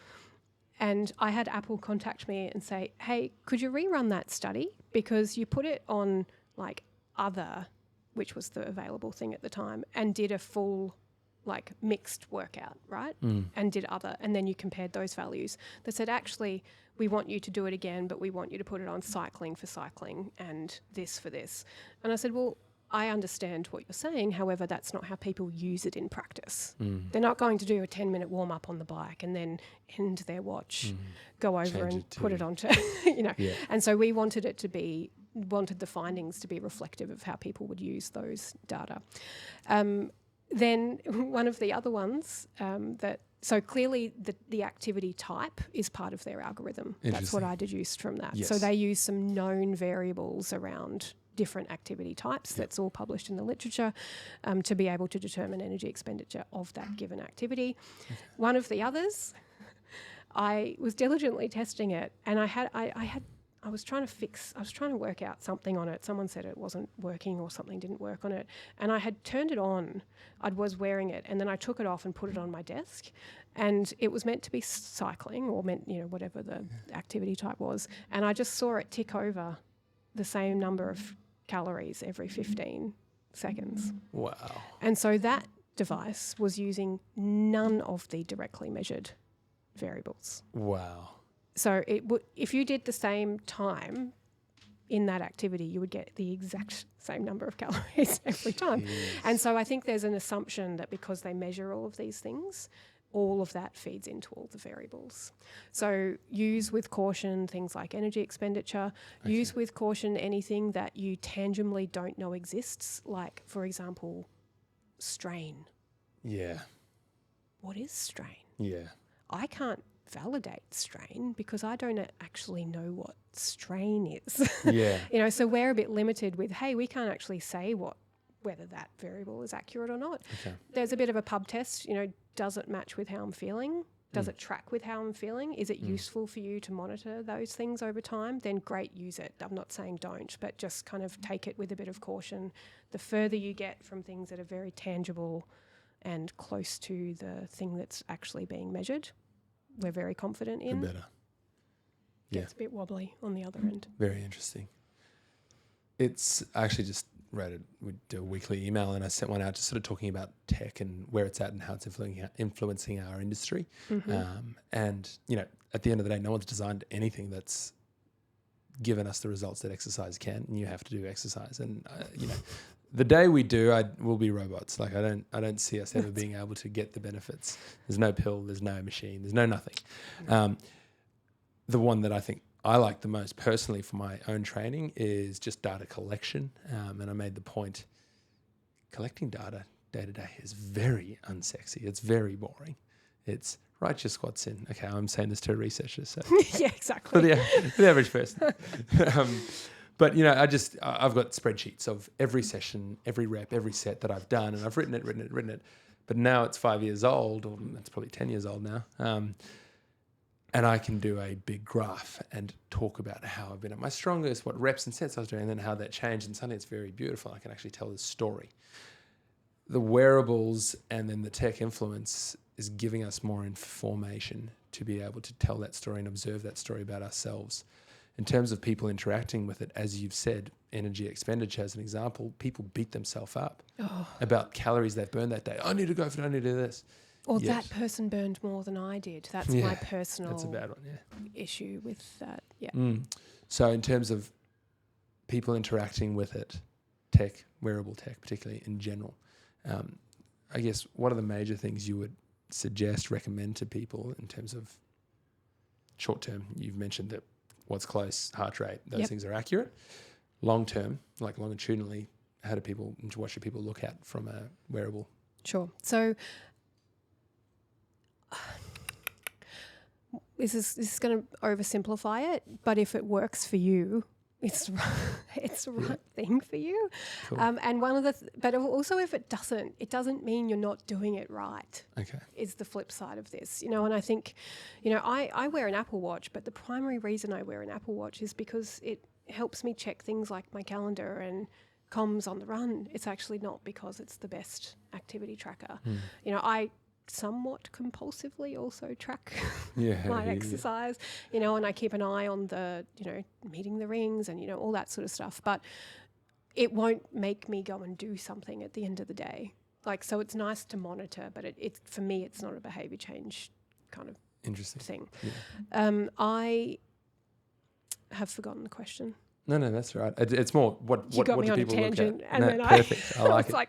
And I had Apple contact me and say, hey, could you rerun that study? Because you put it on like other, which was the available thing at the time, and did a full like mixed workout, right? And did other, and then you compared those values. They said, actually, we want you to do it again, but we want you to put it on cycling for cycling and this for this. And I said, well, I understand what you're saying. However, that's not how people use it in practice. They're not going to do a 10-minute warm up on the bike and then end their watch, go over Change and it put it onto, you know. Yeah. And so we wanted the findings to be reflective of how people would use those data. Then one of the other ones so clearly the activity type is part of their algorithm. That's what I deduced from that. Yes. So they use some known variables around different activity types. That's all published in the literature to be able to determine energy expenditure of that given activity. One of the others, I was diligently testing it, and I was trying to work out something on it. Someone said it wasn't working or something didn't work on it. And I had turned it on. I was wearing it, and then I took it off and put it on my desk. And it was meant to be cycling, or meant, you know, whatever the activity type was. And I just saw it tick over the same number of calories every 15 seconds. Wow. And so that device was using none of the directly measured variables. Wow. So if you did the same time in that activity, you would get the exact same number of calories every time. Jeez. And so I think there's an assumption that because they measure all of these things, all of that feeds into all the variables. So use with caution things like energy expenditure. Okay. Use with caution anything that you tangibly don't know exists, like, for example, strain. Yeah. What is strain? Yeah. I can't validate strain because I don't actually know what strain is. Yeah. You know, so we're a bit limited with, hey, we can't actually say whether that variable is accurate or not. Okay. There's a bit of a pub test, you know, does it match with how I'm feeling? Does it track with how I'm feeling? Is it useful for you to monitor those things over time? Then great, use it. I'm not saying don't, but just kind of take it with a bit of caution. The further you get from things that are very tangible and close to the thing that's actually being measured, we're very confident in. The better. Yeah. Gets a bit wobbly on the other end. Very interesting. It's I actually just we do a weekly email, and I sent one out just sort of talking about tech and where it's at and how it's influencing our industry. And, you know, at the end of the day, no one's designed anything that's given us the results that exercise can, and you have to do exercise. And, you know, the day we do, we'll be robots. Like I don't see us ever being able to get the benefits. There's no pill, there's no machine, there's no nothing. The one that I think I like the most personally for my own training is just data collection. And I made the point, collecting data day to day is very unsexy. It's very boring. It's write your squats in. Okay, I'm saying this to researchers. So Yeah, exactly. for the average person. But, you know, I've got spreadsheets of every session, every rep, every set that I've done, and I've written it. But now it's 5 years old, or it's probably 10 years old now. And I can do a big graph and talk about how I've been at my strongest, what reps and sets I was doing, and then how that changed. And suddenly it's very beautiful. I can actually tell this story. The wearables and then the tech influence is giving us more information to be able to tell that story and observe that story about ourselves. In terms of people interacting with it, as you've said, energy expenditure as an example, people beat themselves up about calories they've burned that day. I need to go for it, I need to do this. Or that person burned more than I did. That's my personal that's a bad one, issue with that. Yeah. So in terms of people interacting with it, tech, wearable tech particularly in general, I guess what are the major things you would suggest, recommend to people in terms of short term? You've mentioned that what's close, heart rate, those things are accurate. Long term, like longitudinally, what should people look at from a wearable? Sure. So this is going to oversimplify it, but if it works for you, it's the right thing for you. Cool. And one of the, but also if it doesn't mean you're not doing it right. Okay. Is the flip side of this, you know. And I think, you know, I wear an Apple Watch, but the primary reason I wear an Apple Watch is because it helps me check things like my calendar and comms on the run. It's actually not because it's the best activity tracker. You know, I somewhat compulsively also track my exercise, you know, and I keep an eye on the, you know, meeting the rings and, you know, all that sort of stuff. But it won't make me go and do something at the end of the day. Like, so it's nice to monitor, but it for me, it's not a behaviour change kind of thing. Yeah. I have forgotten the question. No, that's right. It's more what you got what me do on people a tangent, look at? and no, then perfect. I like was it. like,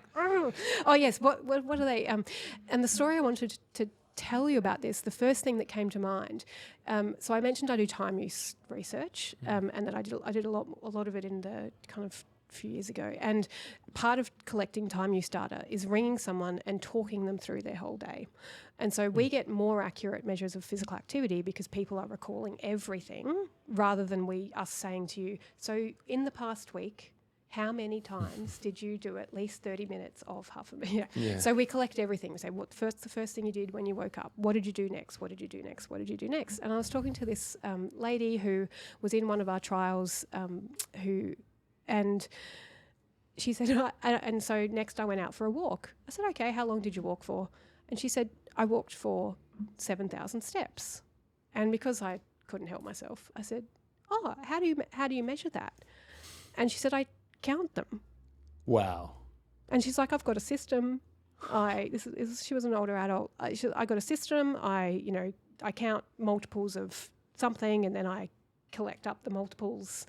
oh yes, what are they? And the story I wanted to tell you about this, the first thing that came to mind. So I mentioned I do time use research, and that I did a lot of it in the kind of few years ago. And part of collecting time use data is ringing someone and talking them through their whole day. And so we get more accurate measures of physical activity because people are recalling everything rather than us saying to you, so in the past week, how many times did you do at least 30 minutes of half a minute? Yeah. So we collect everything. We say, the first thing you did when you woke up? What did you do next? What did you do next? What did you do next? And I was talking to this lady who was in one of our trials and she said, and so next I went out for a walk. I said, okay, how long did you walk for? And she said, I walked for 7,000 steps. And because I couldn't help myself, I said, oh, how do you measure that? And she said, I count them. Wow. And she's like, I've got a system. She was an older adult. I got a system. I count multiples of something, and then I collect up the multiples.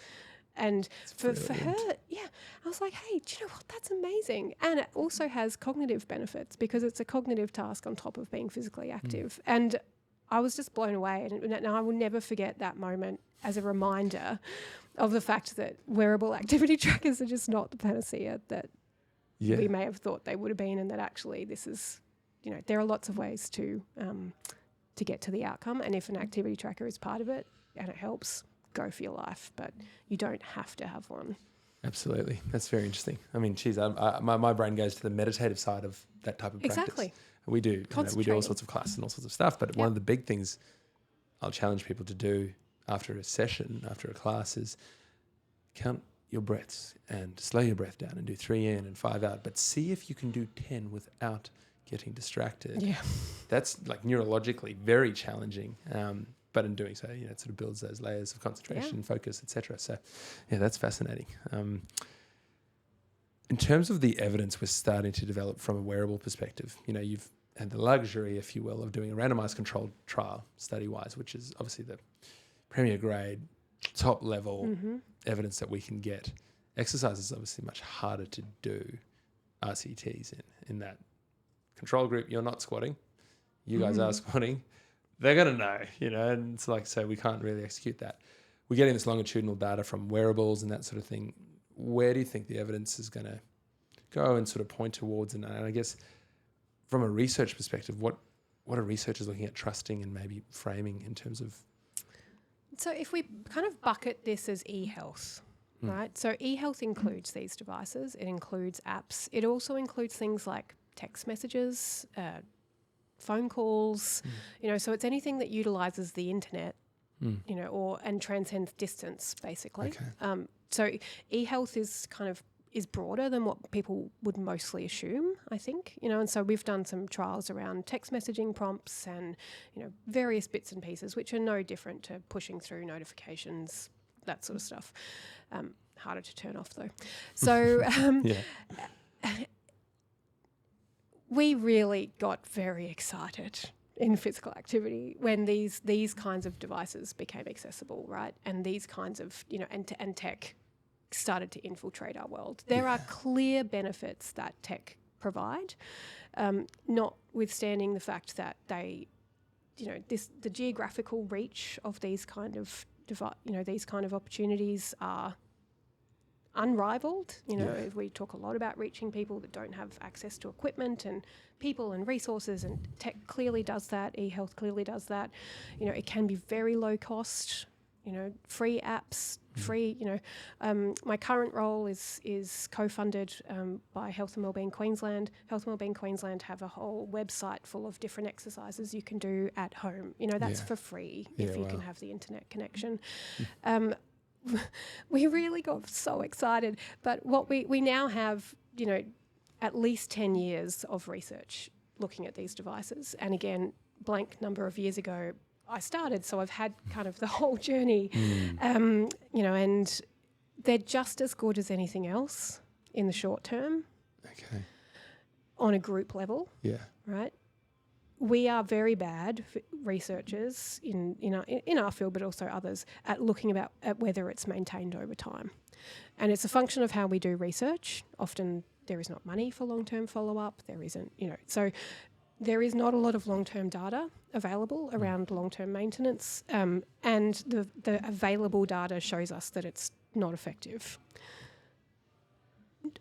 And for her, I was like, hey, do you know what? That's amazing. And it also has cognitive benefits because it's a cognitive task on top of being physically active. And I was just blown away. And I will never forget that moment as a reminder of the fact that wearable activity trackers are just not the panacea that we may have thought they would have been, and that actually this is, you know, there are lots of ways to get to the outcome. And if an activity tracker is part of it and it helps, go for your life, but you don't have to have one. Absolutely. That's very interesting. I mean, geez, my brain goes to the meditative side of that type of practice. Exactly. We do. We do all sorts of classes and all sorts of stuff, but one of the big things I'll challenge people to do after a session, after a class, is count your breaths and slow your breath down and do 3 in and 5 out, but see if you can do 10 without getting distracted. Yeah. That's like neurologically very challenging. But in doing so, you know, it sort of builds those layers of concentration, focus, etc. So, yeah, that's fascinating. In terms of the evidence we're starting to develop from a wearable perspective, you know, you've had the luxury, if you will, of doing a randomized controlled trial study-wise, which is obviously the premier grade, top level evidence that we can get. Exercise is obviously much harder to do RCTs in that control group. You're not squatting. You guys are squatting. They're going to know, you know, and it's like, so we can't really execute that. We're getting this longitudinal data from wearables and that sort of thing. Where do you think the evidence is going to go and sort of point towards? And I guess from a research perspective, what are researchers looking at trusting and maybe framing in terms of? So if we kind of bucket this as e-health, right? So e-health includes these devices. It includes apps. It also includes things like text messages, phone calls, you know, so it's anything that utilizes the internet, you know, and transcends distance, basically. Okay. So e-health is broader than what people would mostly assume, I think, you know, and so we've done some trials around text messaging prompts and, you know, various bits and pieces, which are no different to pushing through notifications, that sort of stuff. Harder to turn off though. So, we really got very excited in physical activity when these kinds of devices became accessible, right? And these kinds of, you know, and tech started to infiltrate our world. There are clear benefits that tech provide, notwithstanding the fact that they, you know, the geographical reach of these kind of these kind of opportunities are unrivaled. If we talk a lot about reaching people that don't have access to equipment and people and resources, and tech clearly does that. E-health clearly does that. It can be very low cost. Free apps, my current role is co-funded by Health and Wellbeing Queensland. Health and Wellbeing Queensland have a whole website full of different exercises you can do at home. That's for free if you can have the internet connection. We really got so excited, but what we now have, at least 10 years of research looking at these devices. And again, blank number of years ago, I started, so I've had kind of the whole journey, and they're just as good as anything else in the short term. Okay. On a group level. Yeah. Right. We are very bad researchers in our field, but also others, at looking at whether it's maintained over time, and it's a function of how we do research. Often there is not money for long-term follow-up. There isn't, so. There is not a lot of long-term data available around long-term maintenance, and the available data shows us that it's not effective.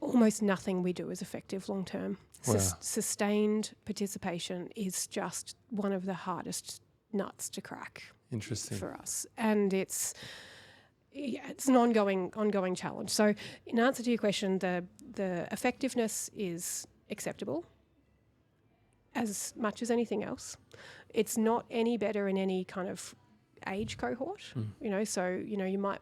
Almost nothing we do is effective long-term. Wow. Sustained participation is just one of the hardest nuts to crack. Interesting. For us, and it's an ongoing challenge. So, in answer to your question, the effectiveness is acceptable. As much as anything else, it's not any better in any kind of age cohort. So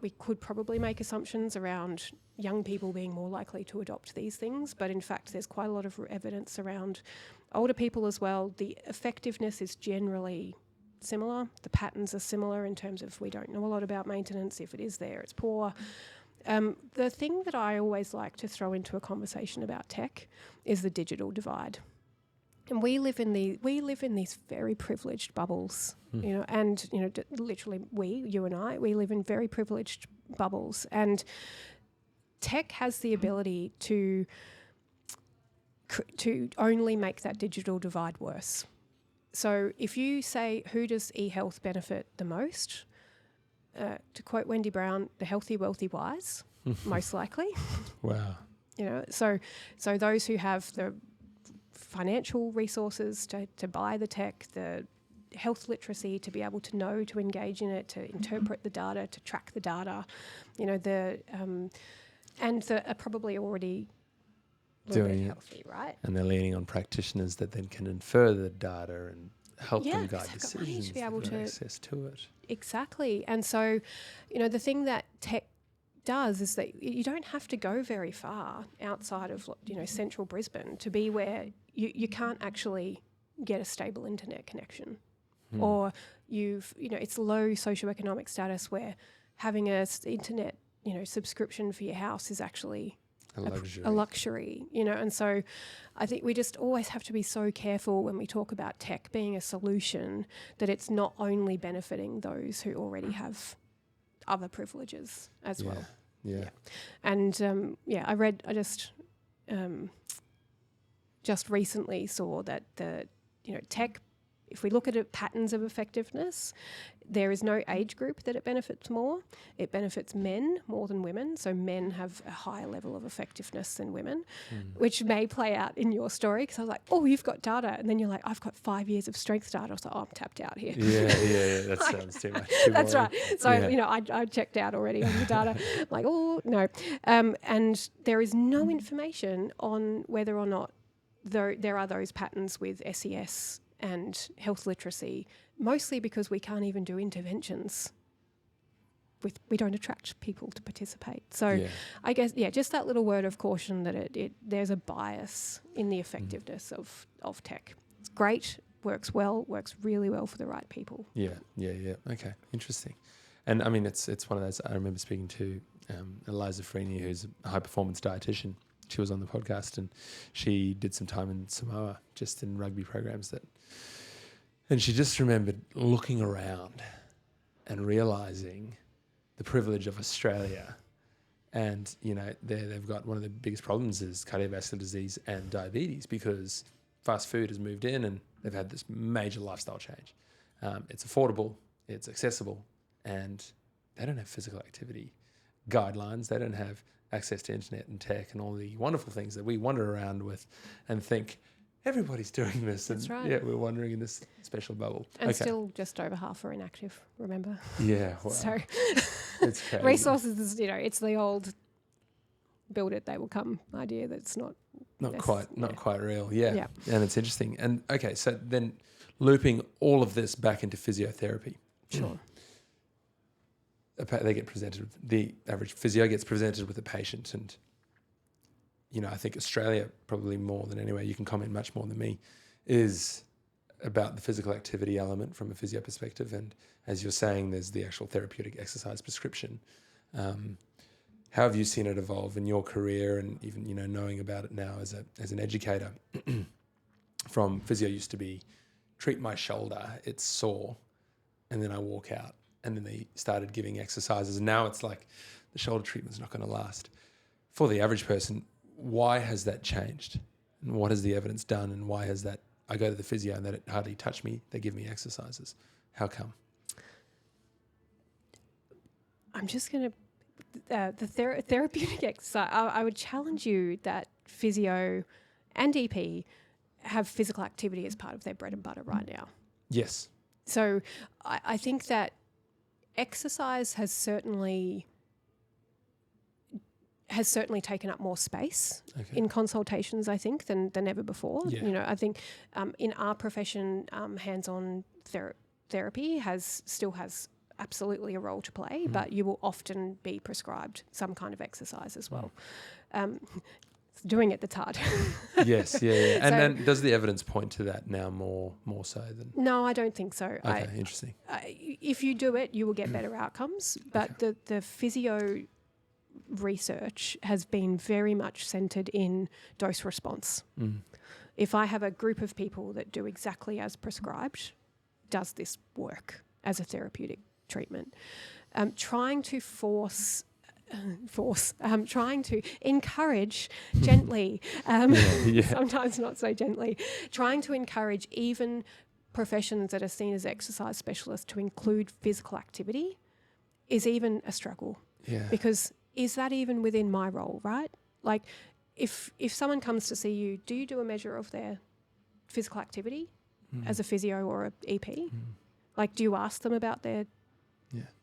we could probably make assumptions around young people being more likely to adopt these things, but in fact, there's quite a lot of evidence around older people as well. The effectiveness is generally similar. The patterns are similar in terms of we don't know a lot about maintenance. If it is there, it's poor. The thing that I always like to throw into a conversation about tech is the digital divide. And we live in these very privileged bubbles, literally you and I, we live in very privileged bubbles, and tech has the ability to only make that digital divide worse. So if you say, who does e-health benefit the most? To quote Wendy Brown, the healthy, wealthy, wise, most likely. Wow. So those who have the financial resources to buy the tech, the health literacy to be able to know, to engage in it, to interpret the data, to track the data, and are probably already doing it healthy, right? And they're leaning on practitioners that then can infer the data and help them guide decisions. To be able to access to it. Exactly. And so, the thing that tech does is that you don't have to go very far outside of central Brisbane to be where you can't actually get a stable internet connection, or it's low socioeconomic status where having a internet subscription for your house is actually a luxury, and so I think we just always have to be so careful when we talk about tech being a solution that it's not only benefiting those who already have other privileges as well. Yeah. And I just recently saw that tech, if we look at it, patterns of effectiveness, there is no age group that it benefits more. It benefits men more than women. So men have a higher level of effectiveness than women, which may play out in your story, because I was like, oh, you've got data. And then you're like, I've got 5 years of strength data. I was like, oh, I'm tapped out here. Yeah. That sounds too much. That's right. So, I checked out already on the data. I'm like, oh, no. And there is no information on whether or not there are those patterns with SES and health literacy, mostly because we can't even do interventions. We don't attract people to participate. So I guess, just that little word of caution that there's a bias in the effectiveness of tech. It's great, works really well for the right people. Yeah. Okay, interesting. And I mean, it's one of those, I remember speaking to Eliza Freeney, who's a high-performance dietitian. She was on the podcast, and she did some time in Samoa, just in rugby programs and she just remembered looking around and realising the privilege of Australia. And, they've got one of the biggest problems is cardiovascular disease and diabetes, because fast food has moved in and they've had this major lifestyle change. It's affordable, it's accessible, and they don't have physical activity. guidelines. They don't have access to internet and tech and all the wonderful things that we wander around with and think everybody's doing this. That's and right. Yeah, we're wandering in this special bubble. And still just over half are inactive, remember? Yeah. Wow. So It's crazy. resources, it's the old build it, they will come idea that's not quite real. Yeah. Yeah. And it's interesting. And okay, so then looping all of this back into physiotherapy. Sure. They get presented, the average physio gets presented with a patient, and I think Australia, probably more than anywhere, you can comment much more than me, is about the physical activity element from a physio perspective. And as you're saying, there's the actual therapeutic exercise prescription. How have you seen it evolve in your career, and even knowing about it now as an educator? From physio used to be, treat my shoulder, it's sore, and then I walk out. And then they started giving exercises. And now it's like the shoulder treatment's not going to last. For the average person, why has that changed? And what has the evidence done? And why has that? I go to the physio and they hardly touch me. They give me exercises. How come? I'm just going to, the therapeutic exercise, I would challenge you that physio and EP have physical activity as part of their bread and butter right now. Yes. So I think that exercise has certainly taken up more space in consultations, I think, than ever before. Yeah. I think in our profession, hands-on therapy still has absolutely a role to play, but you will often be prescribed some kind of exercise as well. Doing it that's hard. Yes, yeah. And then does the evidence point to that now more so than? No, I don't think so. Okay, interesting. If you do it, you will get better outcomes. But the physio research has been very much centred in dose response. If I have a group of people that do exactly as prescribed, does this work as a therapeutic treatment? Trying to trying to encourage gently, sometimes not so gently, trying to encourage even professions that are seen as exercise specialists to include physical activity is even a struggle. Yeah. Because is that even within my role, right? Like if someone comes to see you, do you do a measure of their physical activity as a physio or a EP? Like, do you ask them about their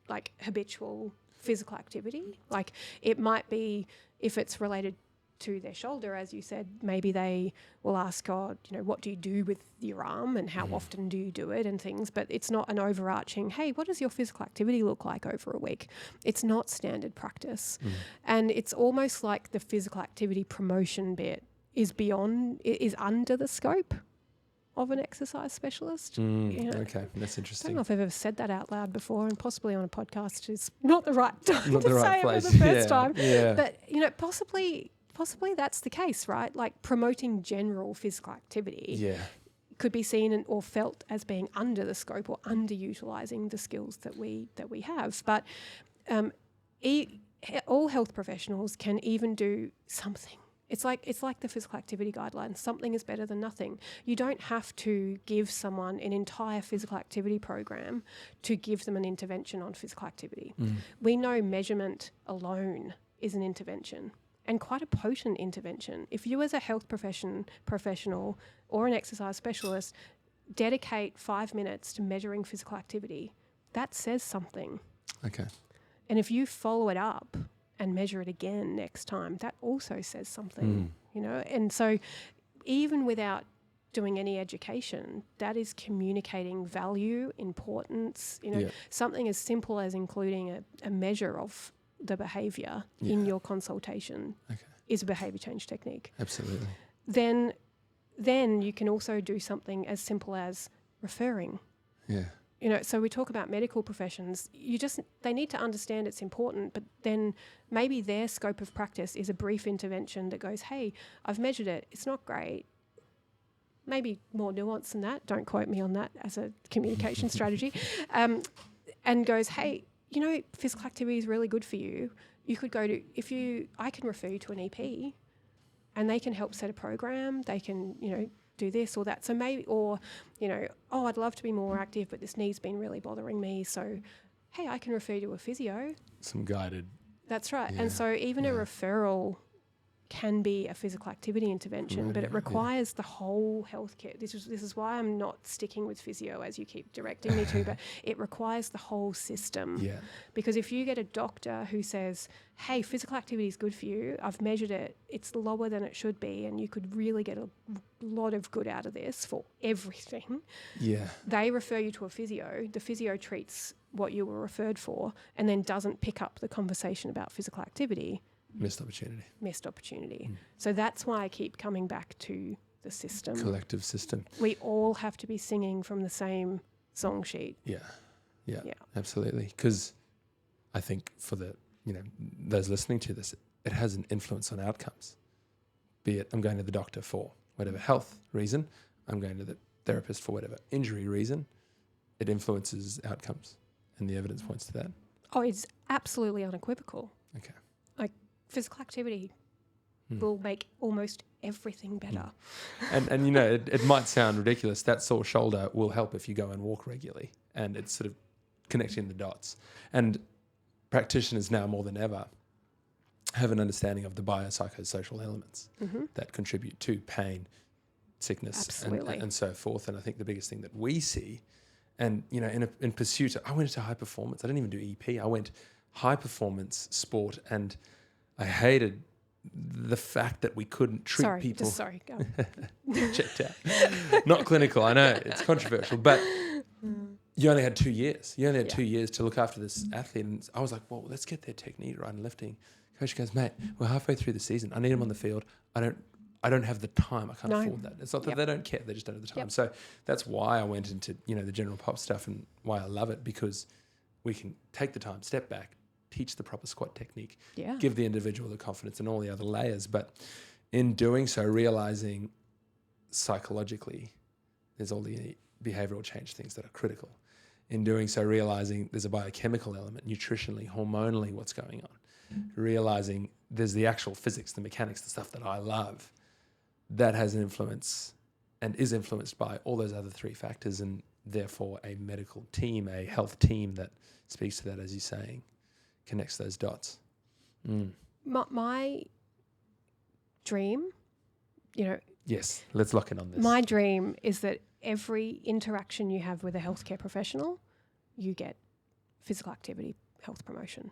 like habitual physical activity? Like, it might be, if it's related to their shoulder, as you said, maybe they will ask, what do you do with your arm and how often do you do it and things, but it's not an overarching, hey, what does your physical activity look like over a week? It's not standard practice. And it's almost like the physical activity promotion bit is under the scope of an exercise specialist. Okay, that's I interesting. don't know if I've ever said that out loud before, and possibly on a podcast is not the right time Not to the right say place. it for the first time. Yeah. But possibly that's the case, right? Like promoting general physical activity could be seen or felt as being under the scope or underutilizing the skills that we have. But all health professionals can even do something. It's like the physical activity guidelines. Something is better than nothing. You don't have to give someone an entire physical activity program to give them an intervention on physical activity. We know measurement alone is an intervention, and quite a potent intervention. If you as a health professional or an exercise specialist dedicate 5 minutes to measuring physical activity, that says something. Okay. And if you follow it up and measure it again next time, that also says something, And so even without doing any education, that is communicating value, importance, something as simple as including a measure of the behaviour in your consultation is a behaviour change technique. Absolutely. Then you can also do something as simple as referring. Yeah. So we talk about medical professions. They need to understand it's important, but then maybe their scope of practice is a brief intervention that goes, hey, I've measured it. It's not great. Maybe more nuance than that. Don't quote me on that as a communication strategy. And goes, hey, physical activity is really good for you. You could I can refer you to an EP and they can help set a program. They can, do this or that. So maybe, I'd love to be more active, but this knee's been really bothering me. So, hey, I can refer you to a physio. Some guided That's right. Yeah. And so even a Yeah. referral can be a physical activity intervention, Right, but it yeah. requires the whole healthcare. This is why I'm not sticking with physio as you keep directing me to, but it requires the whole system. Yeah. Because if you get a doctor who says, hey, physical activity is good for you, I've measured it, it's lower than it should be, and you could really get a lot of good out of this for everything, Yeah. they refer you to a physio. The physio treats what you were referred for and then doesn't pick up the conversation about physical activity. Missed opportunity. Missed opportunity. So that's why I keep coming back to the system. Collective system. We all have to be singing from the same song sheet. Yeah. Yeah. Yeah. Absolutely. Because I think for those listening to this, it has an influence on outcomes. Be it I'm going to the doctor for whatever health reason, I'm going to the therapist for whatever injury reason, it influences outcomes. And the evidence points to that. Oh, it's absolutely unequivocal. Okay. Physical activity will make almost everything better. And it might sound ridiculous. That sore shoulder will help if you go and walk regularly. And it's sort of connecting the dots. And practitioners now more than ever have an understanding of the biopsychosocial elements that contribute to pain, sickness, and so forth. And I think the biggest thing that we see, and in pursuit, I went into high performance. I didn't even do EP. I went high performance sport, and I hated the fact that we couldn't treat people. Go. Checked out. Not clinical. I know it's controversial, but you only had 2 years. You only had 2 years to look after this athlete, and I was like, well, let's get their technique right and lifting. Coach goes, mate, we're halfway through the season. I need them on the field. I don't have the time. I can't afford that. It's not that they don't care. They just don't have the time. So that's why I went into the general pop stuff and why I love it, because we can take the time, step back, teach the proper squat technique, give the individual the confidence and all the other layers. But in doing so, realizing psychologically there's all the behavioral change things that are critical. In doing so, realizing there's a biochemical element, nutritionally, hormonally, what's going on. Realizing there's the actual physics, the mechanics, the stuff that I love, that has an influence and is influenced by all those other three factors, and therefore a medical team, a health team that speaks to that, as you're saying, connects those dots. My dream, Yes, let's lock in on this. my dream is that every interaction you have with a healthcare professional, you get physical activity health promotion.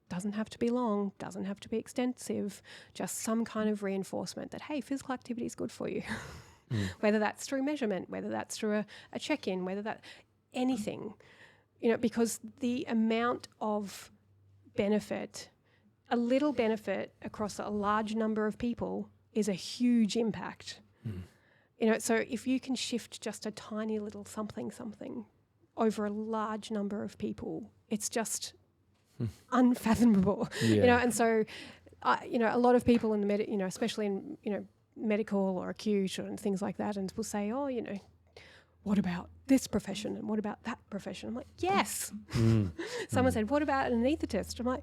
Doesn't have to be long, doesn't have to be extensive, just some kind of reinforcement that, hey, physical activity is good for you. Whether that's through measurement, whether that's through a check-in, whether that anything, because the amount of benefit, a little benefit across a large number of people is a huge impact. So if you can shift just a tiny little something over a large number of people, it's just unfathomable. And so a lot of people in the especially in medical or acute and things like that, and will say, oh, what about this profession and what about that profession? I'm like, yes. Someone said, what about an anaesthetist? I'm like,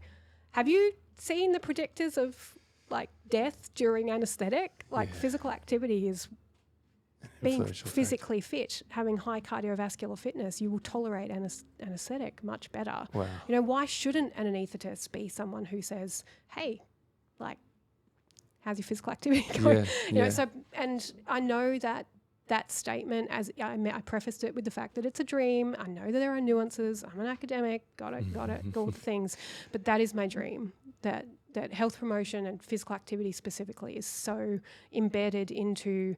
have you seen the predictors of like death during anaesthetic? Like physical activity is being physically fit, having high cardiovascular fitness. You will tolerate anaesthetic much better. Wow. Why shouldn't an anaesthetist be someone who says, hey, like, how's your physical activity going? So, and I know that statement, as I prefaced it with the fact that it's a dream. I know that there are nuances. I'm an academic, got it, all the things. But that is my dream, that health promotion and physical activity specifically is so embedded into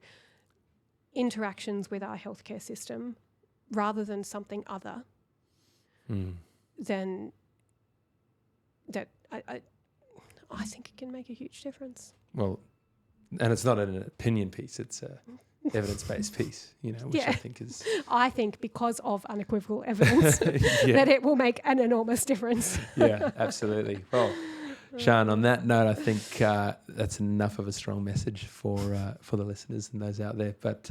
interactions with our healthcare system rather than something other than that. I think it can make a huge difference. Well, and it's not an opinion piece, it's a evidence-based piece, which I think is... I think because of unequivocal evidence that it will make an enormous difference. Yeah, absolutely. Well, Sjaan, on that note, I think that's enough of a strong message for the listeners and those out there. But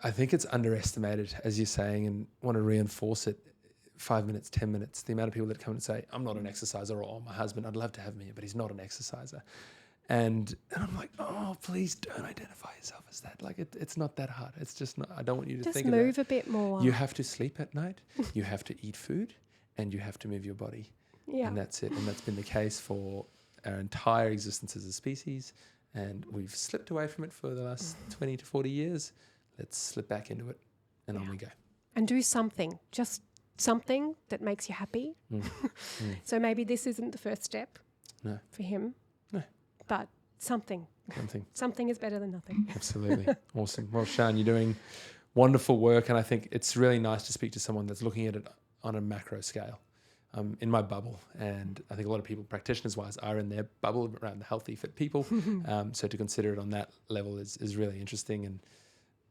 I think it's underestimated, as you're saying, and want to reinforce it. 5 minutes, 10 minutes, the amount of people that come and say, I'm not an exerciser, or my husband, I'd love to have me, but he's not an exerciser. And I'm like, oh, please don't identify yourself as that. Like, it's not that hard. It's just not, I don't want you to think of that. Just move a bit more. You have to sleep at night. You have to eat food. and you have to move your body. Yeah. And that's it. And that's been the case for our entire existence as a species. And we've slipped away from it for the last 20 to 40 years. Let's slip back into it, and on we go. And do something, just something that makes you happy. So maybe this isn't the first step for him. No. But something. Something is better than nothing. Absolutely. Awesome. Well, Sjaan, you're doing wonderful work, and I think it's really nice to speak to someone that's looking at it on a macro scale. In my bubble, and I think a lot of people, practitioners-wise, are in their bubble around the healthy, fit people. So to consider it on that level is really interesting, and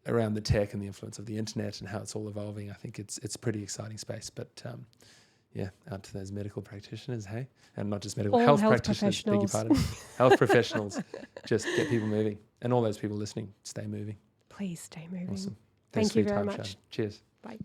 around the tech and the influence of the internet and how it's all evolving, I think it's a pretty exciting space. But out to those medical practitioners, hey, and not just medical health practitioners. Beg your pardon, health professionals. Just get people moving, and all those people listening, stay moving. Please stay moving. Awesome. Thank you very time, much. Sjaan. Cheers. Bye.